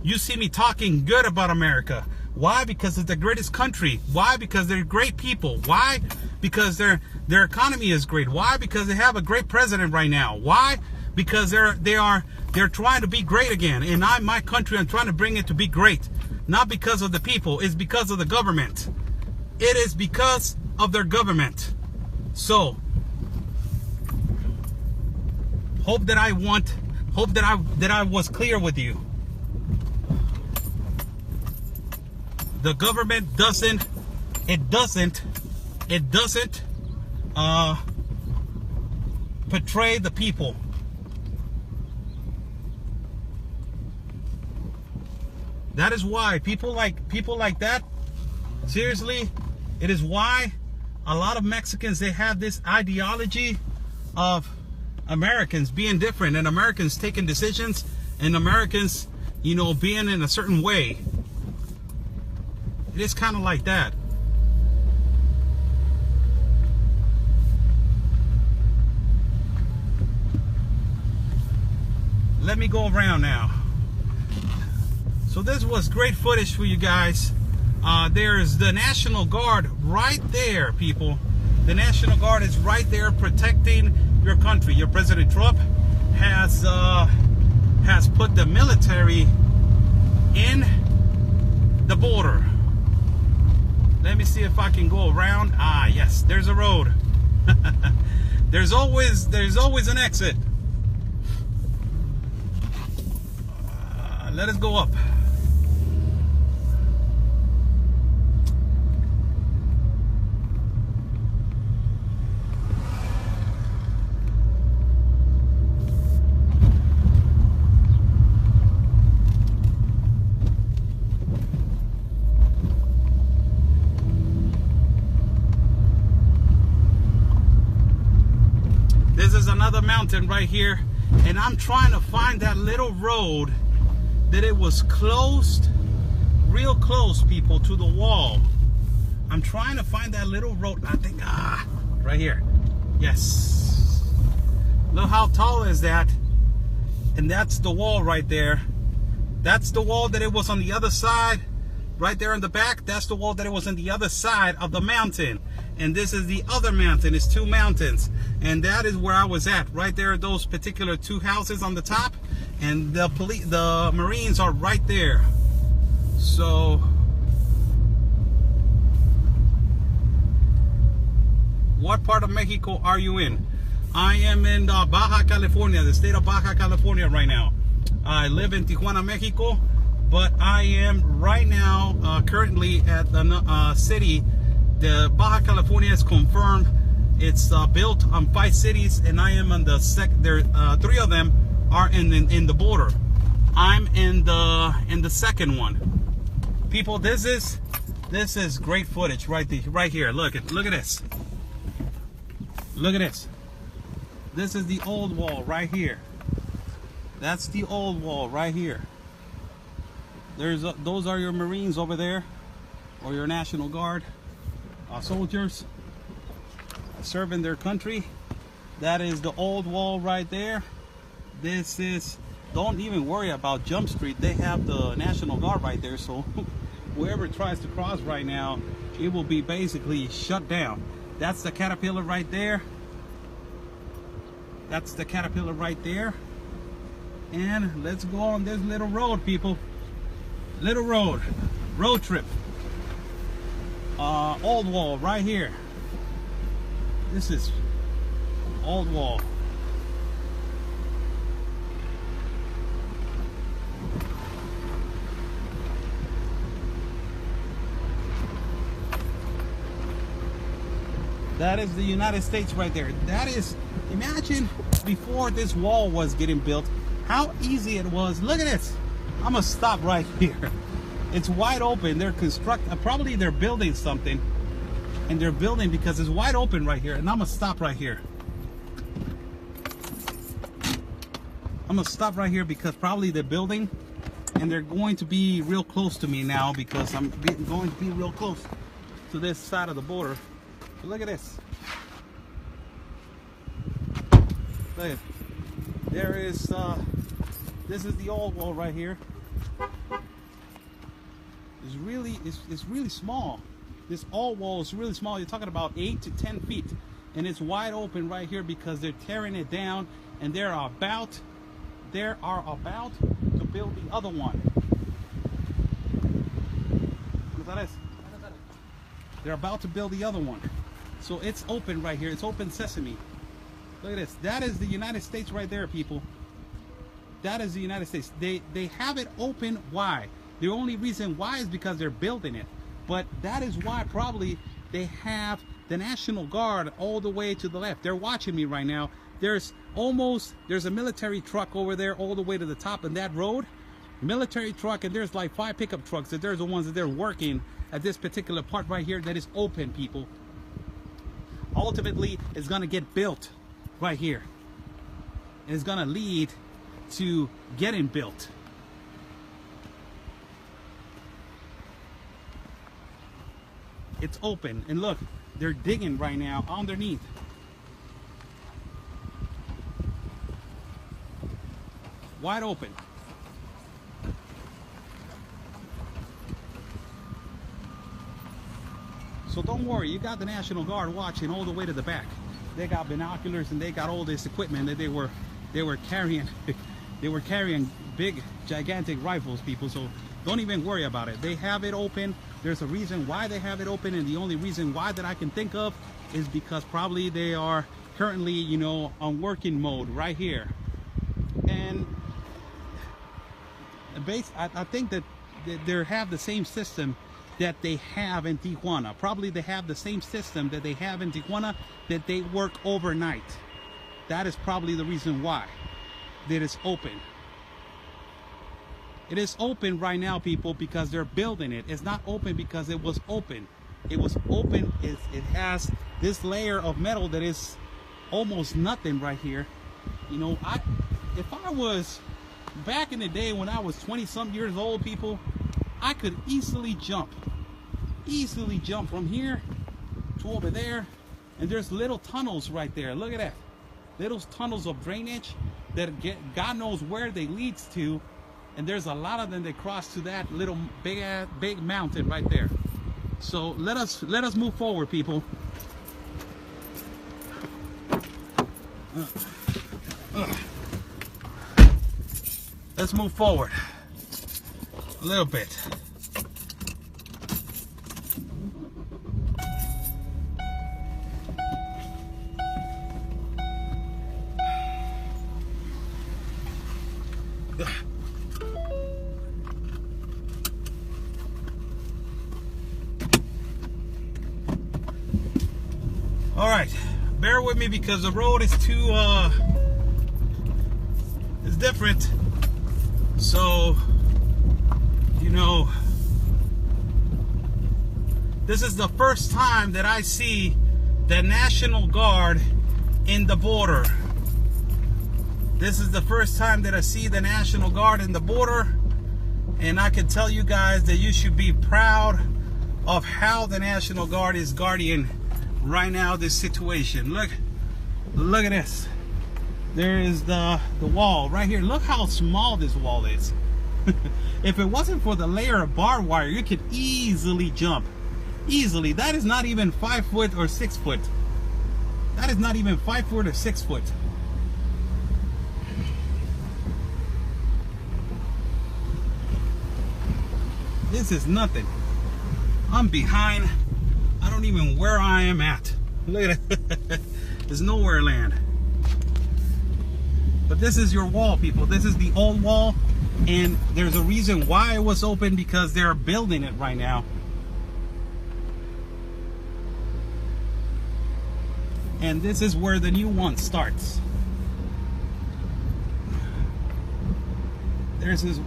Speaker 1: You see me talking good about America. Why? Because it's the greatest country. Why? Because they're great people. Why? Because their economy is great. Why? Because they have a great president right now. Why? Because they're trying to be great again. And my country, I'm trying to bring it to be great. Not because of the people. It's because of the government. It is because of their government. So hope that I was clear with you. The government doesn't portray the people. That is why people like that, seriously, it is why a lot of Mexicans, they have this ideology of Americans being different and Americans taking decisions and Americans, you know, being in a certain way. It is kind of like that. Let me go around now. So this was great footage for you guys. There's the National Guard right there, people. The National Guard is right there protecting your country. Your President Trump has put the military in the border. Let me see if I can go around. Ah, yes, there's a road. There's always an exit. Let us go up. This is another mountain right here, and I'm trying to find that little road that it was closed, real close, people, to the wall. I'm trying to find that little road. I think, right here. Yes. Look how tall is that? And that's the wall right there. That's the wall that it was on the other side. Right there in the back, that's the wall that it was on the other side of the mountain. And this is the other mountain. It's two mountains. And that is where I was at. Right there are those particular two houses on the top. And the Marines are right there. So what part of Mexico are you in? I am in Baja California, the state of Baja California right now. I live in Tijuana, Mexico, but I am right now currently at the city. The Baja California is confirmed. It's built on 5 cities, and I am on the there. 3 of them are in the border. I'm in the second one. People, this is great footage right here. Look at this. Look at this. This is the old wall right here. That's the old wall right here. Those are your Marines over there, or your National Guard soldiers serving their country. That is the old wall right there. This is, don't even worry about Jump Street. They have the National Guard right there, so whoever tries to cross right now, it will be basically shut down. That's the Caterpillar right there. That's the Caterpillar right there. And let's go on this little road, people. Little road. road trip. Old wall right here. This is old wall. That is the United States right there. That is, imagine before this wall was getting built, how easy it was. Look at this. I'm gonna stop right here. It's wide open. They're probably they're building something, and they're building because it's wide open right here. And I'm gonna stop right here. I'm gonna stop right here because probably they're building, and they're going to be real close to me now because I'm going to be real close to this side of the border. But look at this. Look at, there is this is the old wall right here. It's really small. This old wall is really small. You're talking about 8 to 10 feet, and it's wide open right here because they're tearing it down, and they are about to build the other one. They're about to build the other one. So it's open right here. It's open sesame. Look at this. That is the United States right there, people. That is the United States. They have it open. Why? The only reason why is because they're building it. But that is why probably they have the National Guard all the way to the left. They're watching me right now. There's a military truck over there all the way to the top of that road. Military truck, and there's like 5 pickup trucks. That there's the ones that they're working at this particular part right here that is open, people. Ultimately, it's gonna get built right here. It's gonna lead to getting built. It's open, and look, they're digging right now underneath. Wide open. So don't worry, you got the National Guard watching all the way to the back. They got binoculars and they got all this equipment that they were carrying. They were carrying big, gigantic rifles, people. So don't even worry about it. They have it open. There's a reason why they have it open, and the only reason why that I can think of is because probably they are currently, you know, on working mode right here. And I think that they have the same system that they have in Tijuana. Probably they have the same system that they have in Tijuana, that they work overnight. That is probably the reason why that it's open. It is open right now, people, because they're building it. It's not open because it was open. It was open. It has this layer of metal that is almost nothing right here. You know, if I was back in the day when I was 20-some years old, people, I could easily jump from here to over there, and there's little tunnels right there. Look at that, little tunnels of drainage that God knows where they leads to, and there's a lot of them that cross to that little big mountain right there. So let us move forward, people. Let's move forward a little bit. All right, bear with me because the road is too it's different. So, you know, this is the first time that I see the National Guard in the border. This is the first time that I see the National Guard in the border, and I can tell you guys that you should be proud of how the National Guard is guarding right now this situation. Look at this. There is the wall right here. Look how small this wall is. If it wasn't for the layer of barbed wire, you could easily jump. Easily. That is not even 5 foot or 6 foot. That is not even 5 foot or 6 foot. This is nothing. I'm behind. I don't even know where I am at. Look at it. There's nowhere land. But this is your wall, people. This is the old wall. And there's a reason why it was open, because they're building it right now. And this is where the new one starts. This is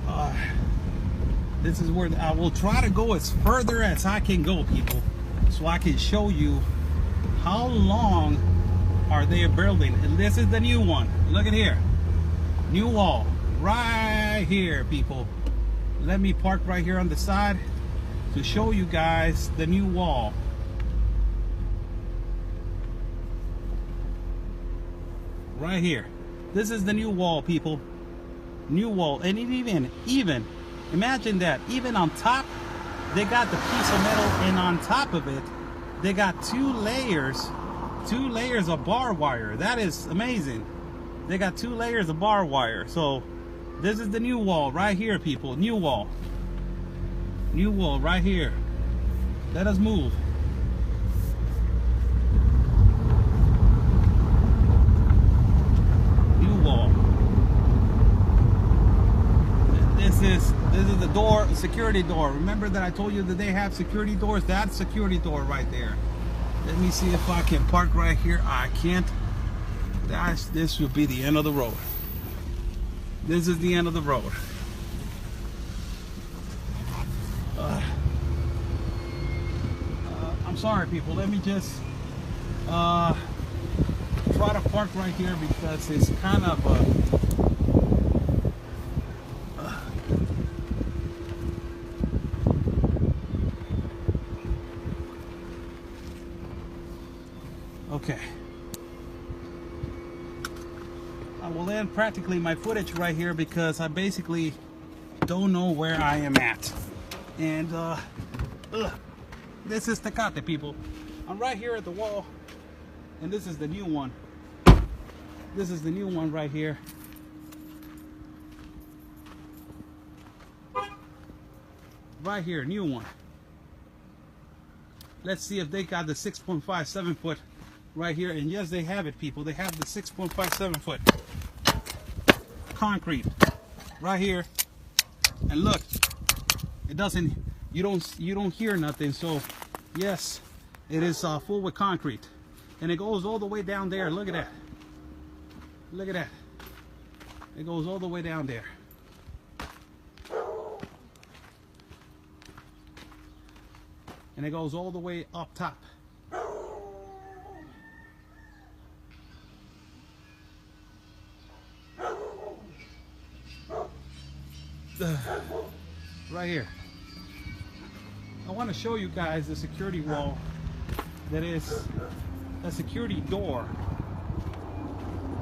Speaker 1: where I will try to go as further as I can go, people, so I can show you how long are they building. And this is the new one. Look at here, new wall right here, people. Let me park right here on the side to show you guys the new wall. Right here. This is the new wall, people. New wall. And even imagine that, even on top they got the piece of metal, and on top of it they got two layers of barbed wire. That is amazing. They got 2 layers of barbed wire. So this is the new wall right here, people. New wall right here. Let us move. This is the door, security door. Remember that I told you that they have security doors? That's security door right there. Let me see if I can park right here. I can't. This would be the end of the road. This is the end of the road. I'm sorry, people. Let me just try to park right here, because it's kind of okay. I will end practically my footage right here, because I basically don't know where I am at. And this is Tecate, people. I'm right here at the wall, and this is the new one. This is the new one right here. Right here, new one. Let's see if they got the 6.57 foot right here. And yes, they have it, people. They have the 6.57 foot concrete right here. And look, it doesn't, you don't hear nothing. So yes, it is full with concrete, and it goes all the way down there. Look at that. Look at that. It goes all the way down there. And it goes all the way up top. Right here. I want to show you guys the security wall. That is a security door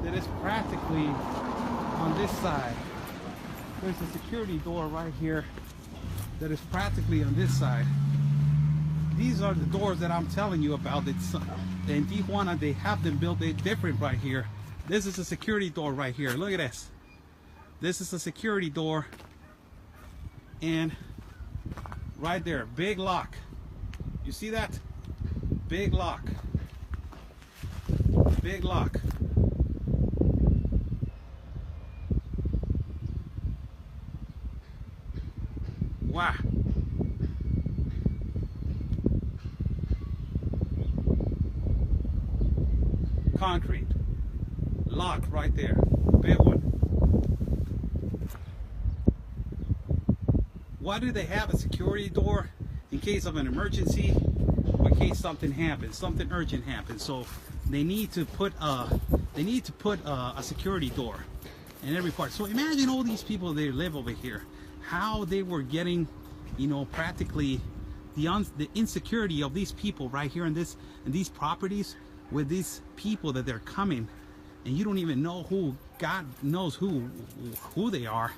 Speaker 1: that is practically on this side. There's a security door right here that is practically on this side. These are the doors that I'm telling you about. It's in Tijuana, they have them built different right here. This is a security door right here. Look at this. This is a security door, and right there, big lock. You see that? Big lock. Big lock. Wow. Concrete. Lock right there. Big one. Why do they have a security door? In case of an emergency, or in case something happens, something urgent happens. So they need to put a security door in every part. So imagine all these people that live over here, how they were getting, you know, practically the insecurity of these people right here in these properties, with these people that they're coming, and you don't even know who, God knows who they are,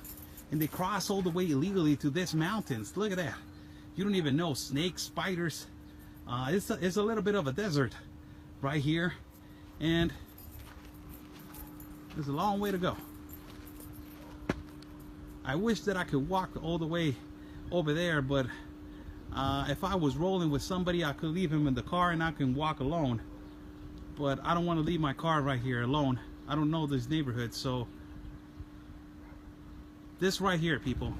Speaker 1: and they cross all the way illegally to these mountains. Look at that. You don't even know. Snakes, spiders. It's a little bit of a desert right here, and there's a long way to go. I wish that I could walk all the way over there, but if I was rolling with somebody, I could leave him in the car and I can walk alone. But I don't want to leave my car right here alone. I don't know this neighborhood, so this right here, people,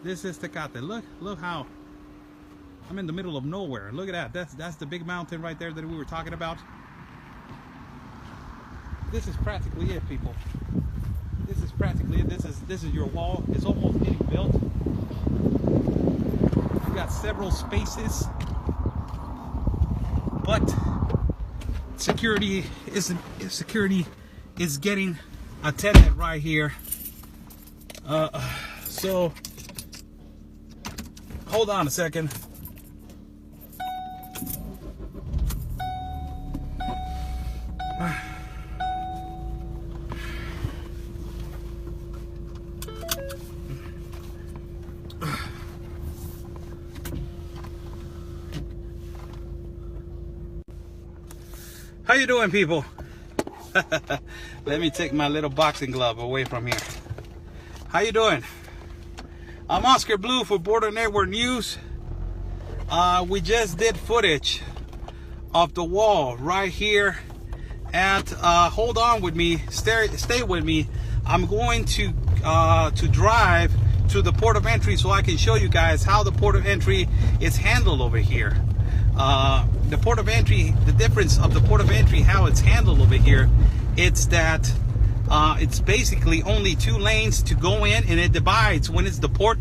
Speaker 1: this is Tecate. Look how I'm in the middle of nowhere. Look at that. That's the big mountain right there that we were talking about. This is practically it, people. This is practically it. This is your wall. It's almost getting built. You got several spaces, but security is getting attended right here. So hold on a second. How you doing, people? Let me take my little boxing glove away from here. How you doing? I'm Oscar Blue for Border Network News. We just did footage of the wall right here at hold on with me, stay with me. I'm going to drive to the port of entry so I can show you guys how the port of entry is handled over here. The port of entry, the difference of the port of entry, how it's handled over here, it's that it's basically only 2 lanes to go in, and it divides when it's the port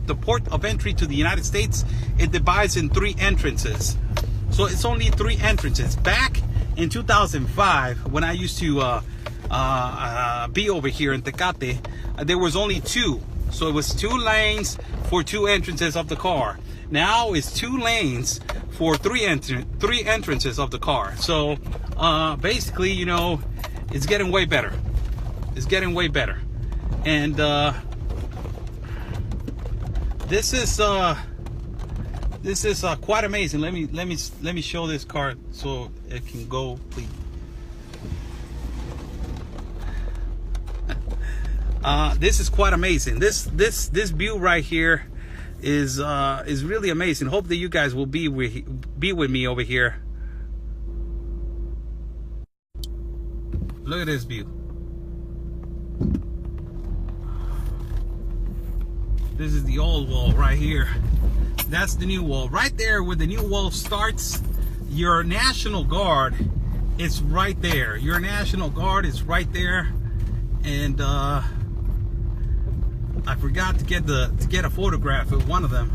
Speaker 1: of entry to the United States. It divides in 3 entrances, so it's only 3 entrances. Back in 2005, when I used to be over here in Tecate, there was only 2, so it was 2 lanes for 2 entrances of the car. Now it's 2 lanes for 3 entrances of the car. So basically, you know, it's getting way better. It's getting way better. And this is quite amazing. Let me show this car so it can go, please. This is quite amazing. This view right here is really amazing. Hope that you guys will be with me over here. Look at this view. This is the old wall right here. That's the new wall. Right there where the new wall starts, your National Guard is right there. Your National Guard is right there. And I forgot to get a photograph of one of them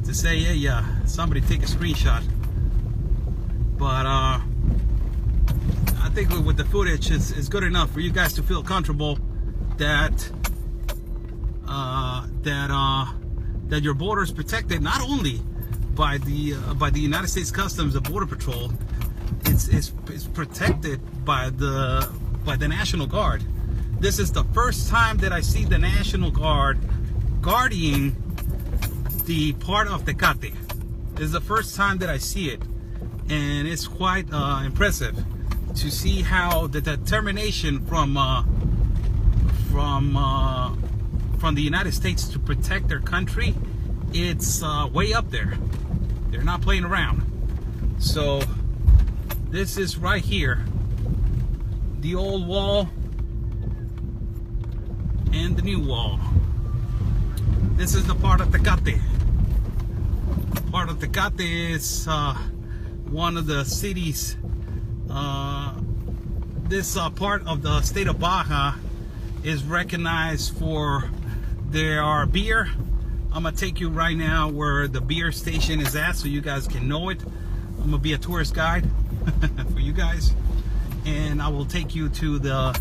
Speaker 1: to say, hey, somebody take a screenshot. But I think with the footage, it's good enough for you guys to feel comfortable that that your border is protected not only by the United States Customs and Border Patrol. It's protected by the National Guard. This is the first time that I see the National Guard guarding the part of Tecate. This is the first time that I see it, and it's quite impressive to see how the determination from the United States to protect their country, it's way up there. They're not playing around. So this is right here, the old wall and the new wall. This is the part of Tecate. Part of Tecate is one of the cities. This part of the state of Baja is recognized for their beer. I'm gonna take you right now where the beer station is at so you guys can know it. I'm gonna be a tourist guide for you guys, and I will take you to the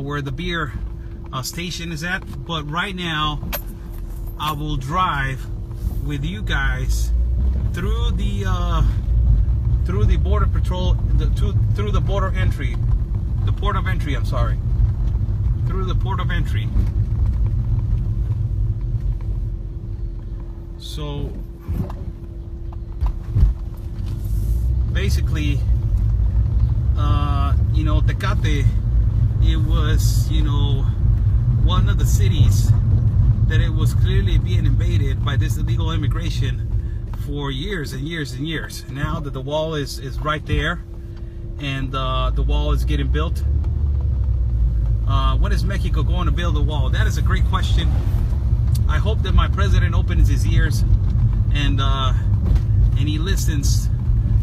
Speaker 1: where the beer station is at. But right now I will drive with you guys through the border patrol, through the border entry, the port of entry, I'm sorry, through the port of entry. So basically, you know, Tecate, it was, you know, one of the cities that it was clearly being invaded by this illegal immigration for years and years and years. Now that the wall is right there, and the wall is getting built, when is Mexico going to build a wall? That is a great question. I hope that my president opens his ears and he listens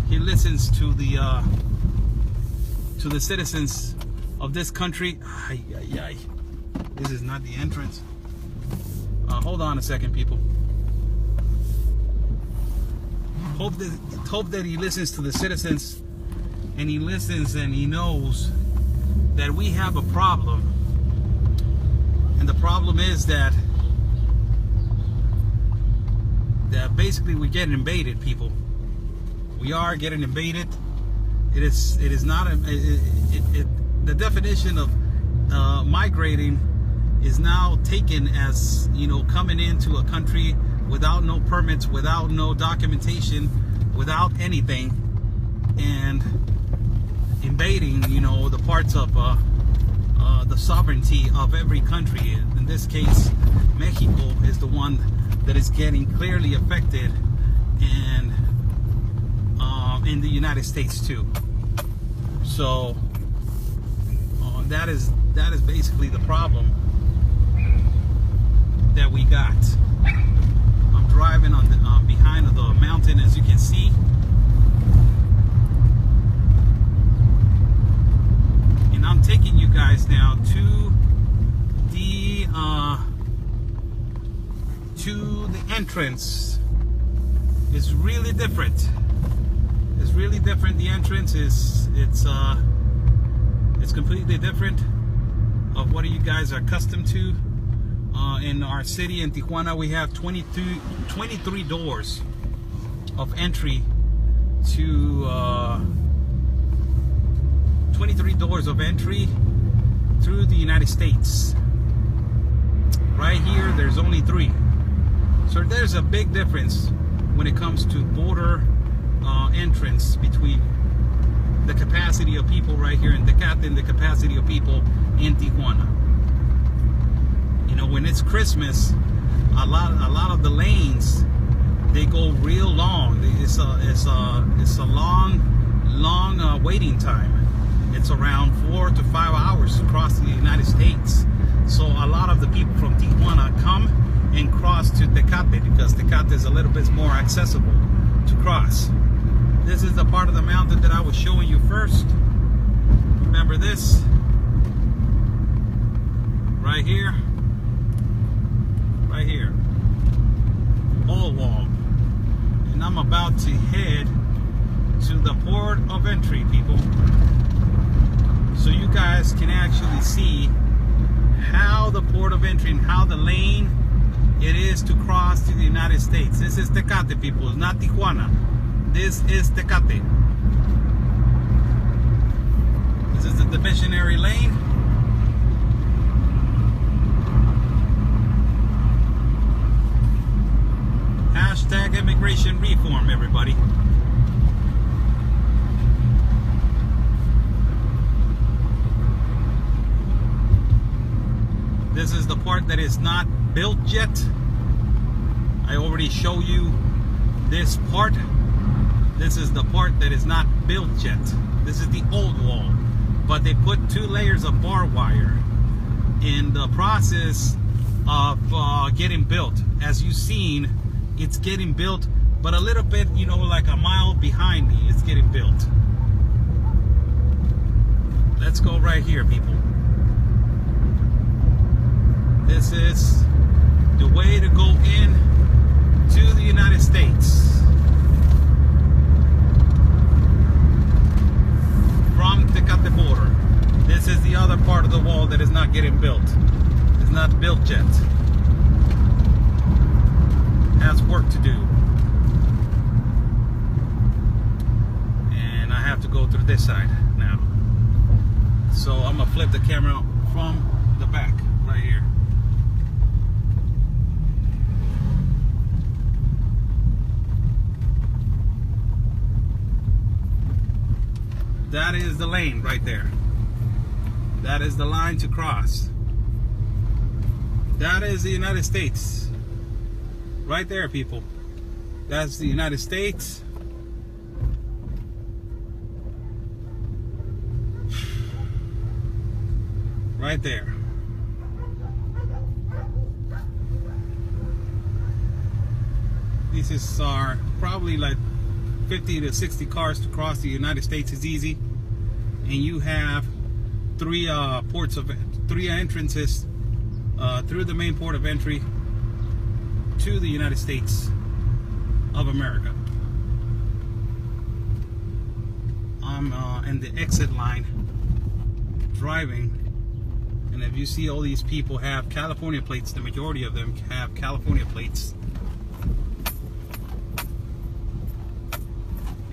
Speaker 1: to the citizens of this country. Ay, ay, ay. This is not the entrance. Hold on a second, people. Hope that he listens to the citizens, and he listens and he knows that we have a problem. And the problem is that basically we're getting invaded, people. We are getting invaded. It is not the definition of migrating is now taken as, you know, coming into a country without no permits, without no documentation, without anything, and invading, you know, the parts of the sovereignty of every country. In this case, Mexico is the one that is getting clearly affected, and in the United States too. So that is basically the problem that we got. I'm driving on the behind of the mountain, as you can see, and I'm taking you guys now to the entrance. It's really different. It's really different. The entrance is it's completely different of what you guys are accustomed to. In our city in Tijuana, we have 23 doors of entry to 23 doors of entry through the United States. Right here, there's only 3. So there's a big difference when it comes to border entrance between the capacity of people right here in Tecate and the capacity of people in Tijuana. You know, when it's Christmas, a lot of the lanes, they go real long. It's a long waiting time. It's around 4 to 5 hours to cross the United States. So a lot of the people from Tijuana come and cross to Tecate because Tecate is a little bit more accessible to cross. This is the part of the mountain that I was showing you first. Remember this? Right here. Right here. Old wall. And I'm about to head to the port of entry, people. So you guys can actually see how the port of entry and how the lane it is to cross to the United States. This is Tecate, people. It's not Tijuana. This is Tecate. This is the missionary lane. Hashtag immigration reform, everybody. This is the part that is not built yet. I already show you this part. This is the part that is not built yet. This is the old wall, but they put 2 layers of barbed wire in the process of getting built. As you've seen, it's getting built, but a little bit, you know, like a mile behind me, it's getting built. Let's go right here, people. This is the way to go in to the United States from Tecate border. This is the other part of the wall that is not getting built. It's not built yet. Has work to do. And I have to go through this side now. So I'm gonna flip the camera from the back right here. That is the lane right there. That is the line to cross. That is the United States. Right there, people. That's the United States. Right there. These are probably like 50 to 60 cars to cross the United States is easy. And you have three entrances through the main port of entry to the United States of America. I'm in the exit line driving, and if you see all these people have California plates, the majority of them have California plates.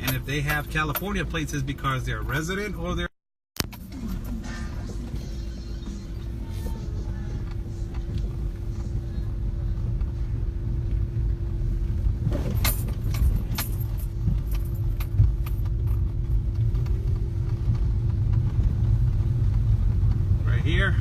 Speaker 1: And if they have California plates, it's because they're resident or they're right here.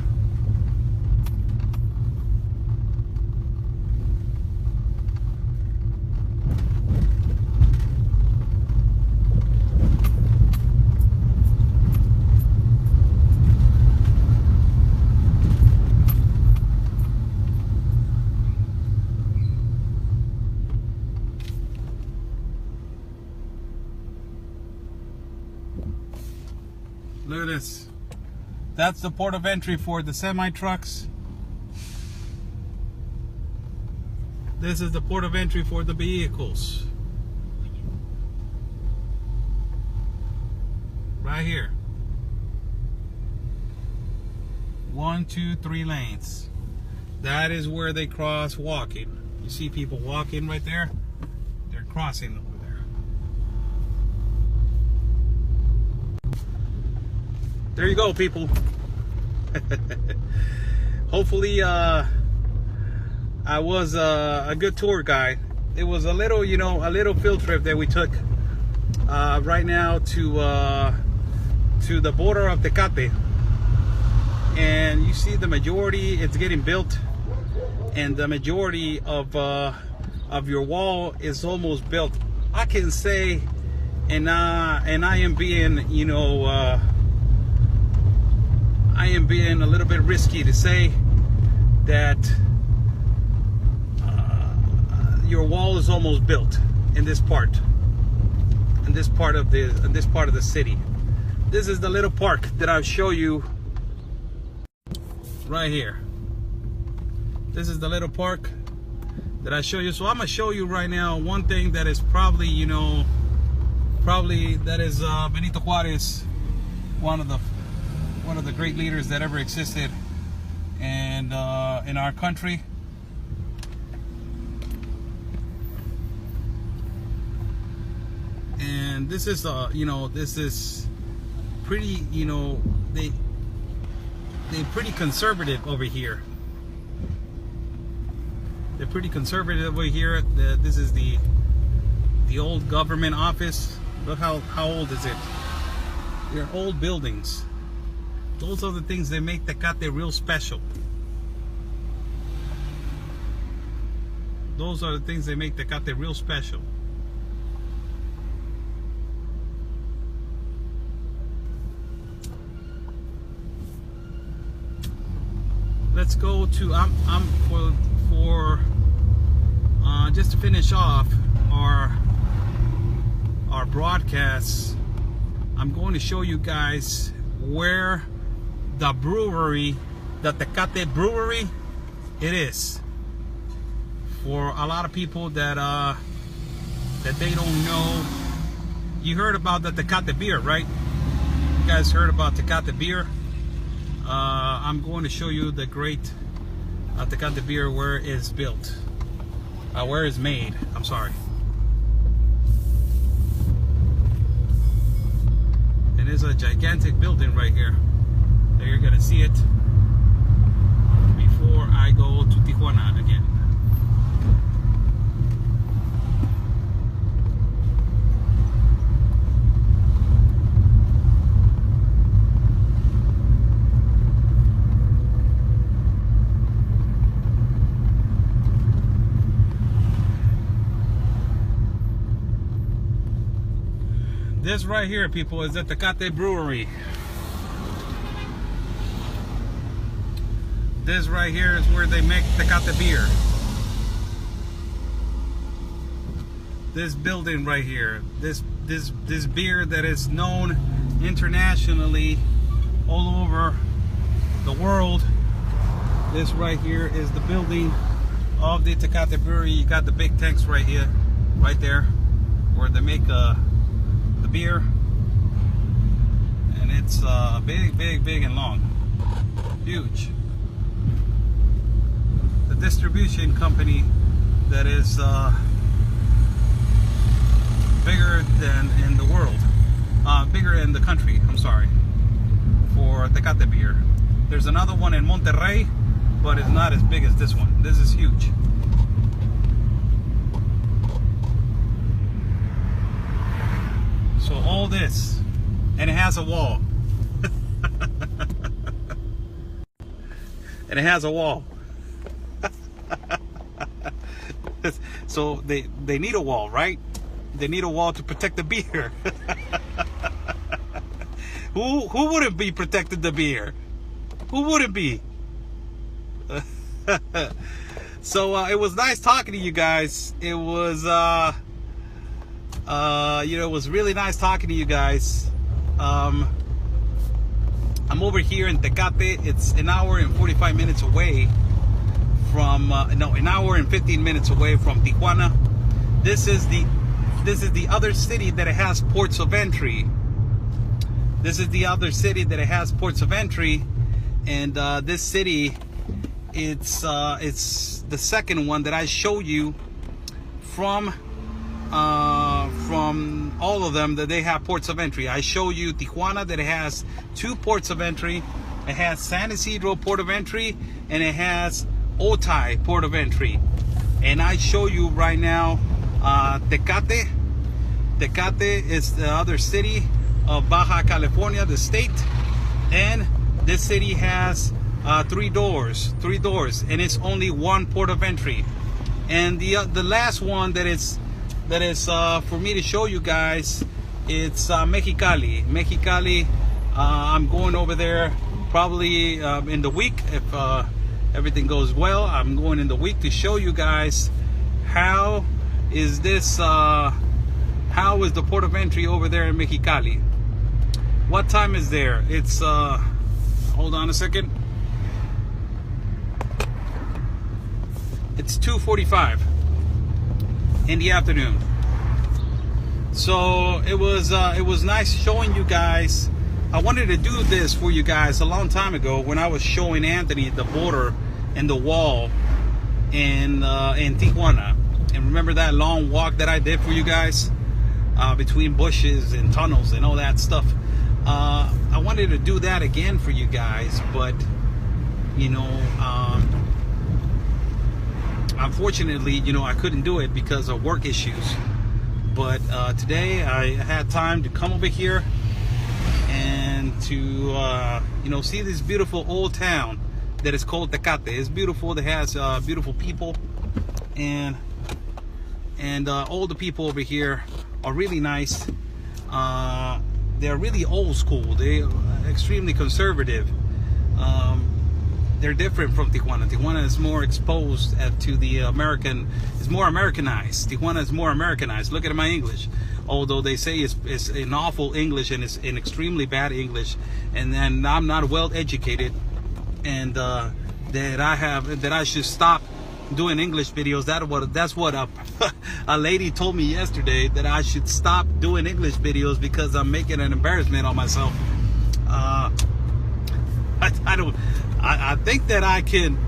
Speaker 1: Look at this. That's the port of entry for the semi trucks. This is the port of entry for the vehicles. Right here. 1, 2, 3 lanes. That is where they cross walking. You see people walking right there? They're crossing over there. There you go, people. Hopefully I was a good tour guide. It was a little, a little field trip that we took right now to the border of Tecate. And you see the majority, it's getting built, and the majority of your wall is almost built. I can say, and I am being, I am being a little bit risky to say that your wall is almost built in this part of the city. This is the little park that I'll show you right here. This is the little park that I show you. So I'm gonna show you right now one thing that is probably, that is Benito Juarez, one of the great leaders that ever existed, and in our country. And this is this is pretty, they're pretty conservative over here. They're pretty conservative over here. This is the old government office. Look how old is it? They're old buildings. Those are the things that make Tecate real special. Those are the things that make Tecate real special. Let's go to for just to finish off our broadcast. I'm going to show you guys where the brewery, the Tecate brewery, it is. For a lot of people that they don't know, you heard about the Tecate beer, right? You guys heard about Tecate beer? I'm going to show you the great Tecate beer, where it's built, where it's made. I'm sorry. And there's a gigantic building right here. There, you're gonna see it before I go to Tijuana again. This right here, people, is the Tecate Brewery. This right here is where they make Tecate beer. This building right here, this beer that is known internationally all over the world. This right here is the building of the Tecate Brewery. You got the big tanks right here, right there, where they make the beer, and it's big and long, huge. The distribution company that is bigger than in the world, bigger in the country, I'm sorry, for Tecate beer. There's another one in Monterrey, but it's not as big as this one. This is huge. So all this, and it has a wall. And it has a wall. So they need a wall, right? They need a wall to protect the beer. Who wouldn't be protecting the beer? Who wouldn't be? So it was nice talking to you guys. It was you know, it was really nice talking to you guys. I'm over here in Tecate. It's an hour and 45 minutes away from no, an hour and 15 minutes away from Tijuana. This is the other city that it has ports of entry. This is the other city that it has ports of entry, and this city, it's the second one that I show you from all of them that they have ports of entry. I show you Tijuana, that it has 2 ports of entry. It has San Isidro port of entry, and it has Otay port of entry. And I show you right now Tecate. Tecate is the other city of Baja California, the state, and this city has 3 doors, and it's only 1 port of entry. And the last one that is for me to show you guys, it's Mexicali. Mexicali, I'm going over there probably in the week, if everything goes well. I'm going in the week to show you guys how is this how is the port of entry over there in Mexicali. What time is there? It's hold on a second. It's 2:45 in the afternoon. So it was nice showing you guys. I wanted to do this for you guys a long time ago when I was showing Anthony the border and the wall in Tijuana. And remember that long walk that I did for you guys between bushes and tunnels and all that stuff. I wanted to do that again for you guys, but you know, unfortunately, you know, I couldn't do it because of work issues. But today I had time to come over here and to you know, see this beautiful old town that is called Tecate. It's beautiful. It has beautiful people, and all the people over here are really nice. They're really old school. They're extremely conservative. They're different from Tijuana. Tijuana is more exposed to the American. It's more Americanized. Tijuana is more Americanized. Look at my English. Although they say it's an awful English and it's an extremely bad English, and then I'm not well educated, and that I should stop doing English videos. That's what a lady told me yesterday, that I should stop doing English videos because I'm making an embarrassment on myself. I think that I can.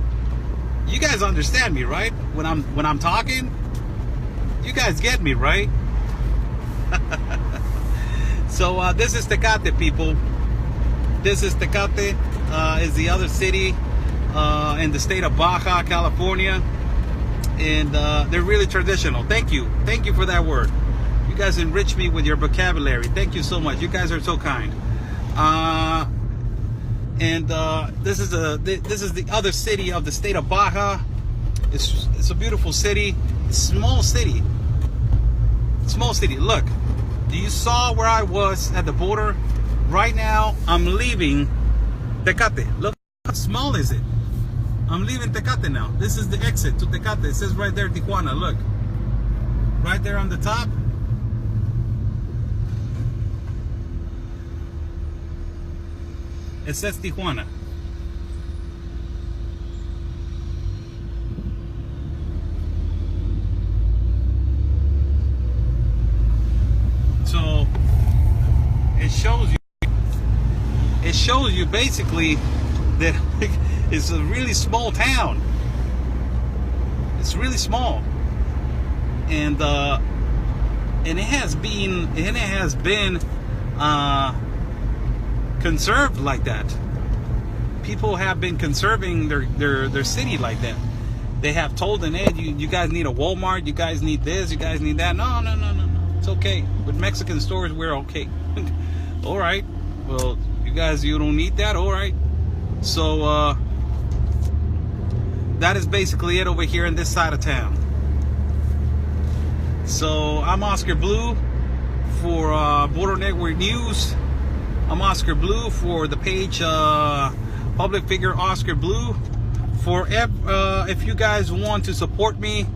Speaker 1: You guys understand me, right? When I'm talking, you guys get me, right? So this is Tecate, people. This is Tecate. Is the other city in the state of Baja California, and they're really traditional. Thank you for that word. You guys enrich me with your vocabulary. Thank you so much. You guys are so kind. And this is the other city of the state of Baja. It's a beautiful city. Small city. Look, You saw where I was at the border. Right now, I'm leaving Tecate. Look how small is it. I'm leaving Tecate now. This is the exit to Tecate. It says right there, Tijuana. Look. Right there on the top. It says Tijuana. So it shows you basically that it's a really small town. It's really small, and it has been conserved like that. People have been conserving their city like that. They have told them, hey, you guys need a Walmart, you guys need this, you guys need that. No. It's okay. With Mexican stores, we're okay. All right. Well, you don't need that. All right. So that is basically it over here in this side of town. So I'm Oscar Blue for Border Network News. I'm Oscar Blue for the page Public Figure Oscar Blue. For if you guys want to support me,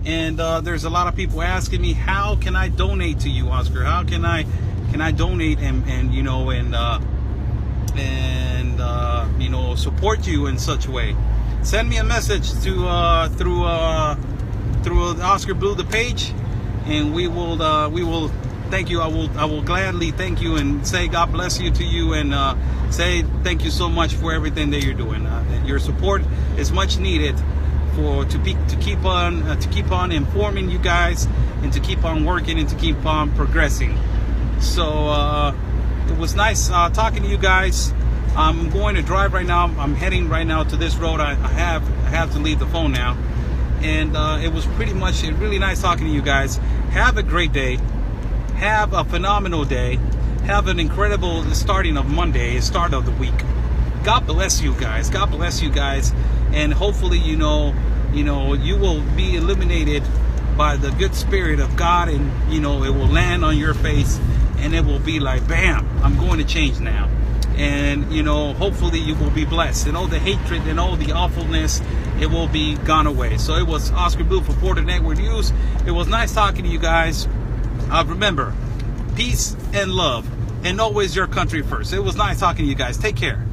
Speaker 1: and there's a lot of people asking me, how can I donate to you, Oscar? How can I donate and you know support you in such a way? Send me a message to through Oscar Blue the page, and we will thank you. I will gladly thank you and say God bless you to you, and say thank you so much for everything that you're doing. Your support is much needed to keep on informing you guys, and to keep on working, and to keep on progressing. So it was nice talking to you guys. I'm going to drive right now. I'm heading right now to this road. I have to leave the phone now, and it was pretty much really nice talking to you guys. Have a great day. Have a phenomenal day. Have an incredible starting of Monday, start of the week. God bless you guys. God bless you guys. And hopefully, you will be illuminated by the good spirit of God, and it will land on your face, and it will be like, bam, I'm going to change now. And hopefully you will be blessed, and all the hatred and all the awfulness, it will be gone away. So it was Oscar Blue for Border Network News. It was nice talking to you guys. Remember, peace and love, and always your country first. It was nice talking to you guys. Take care.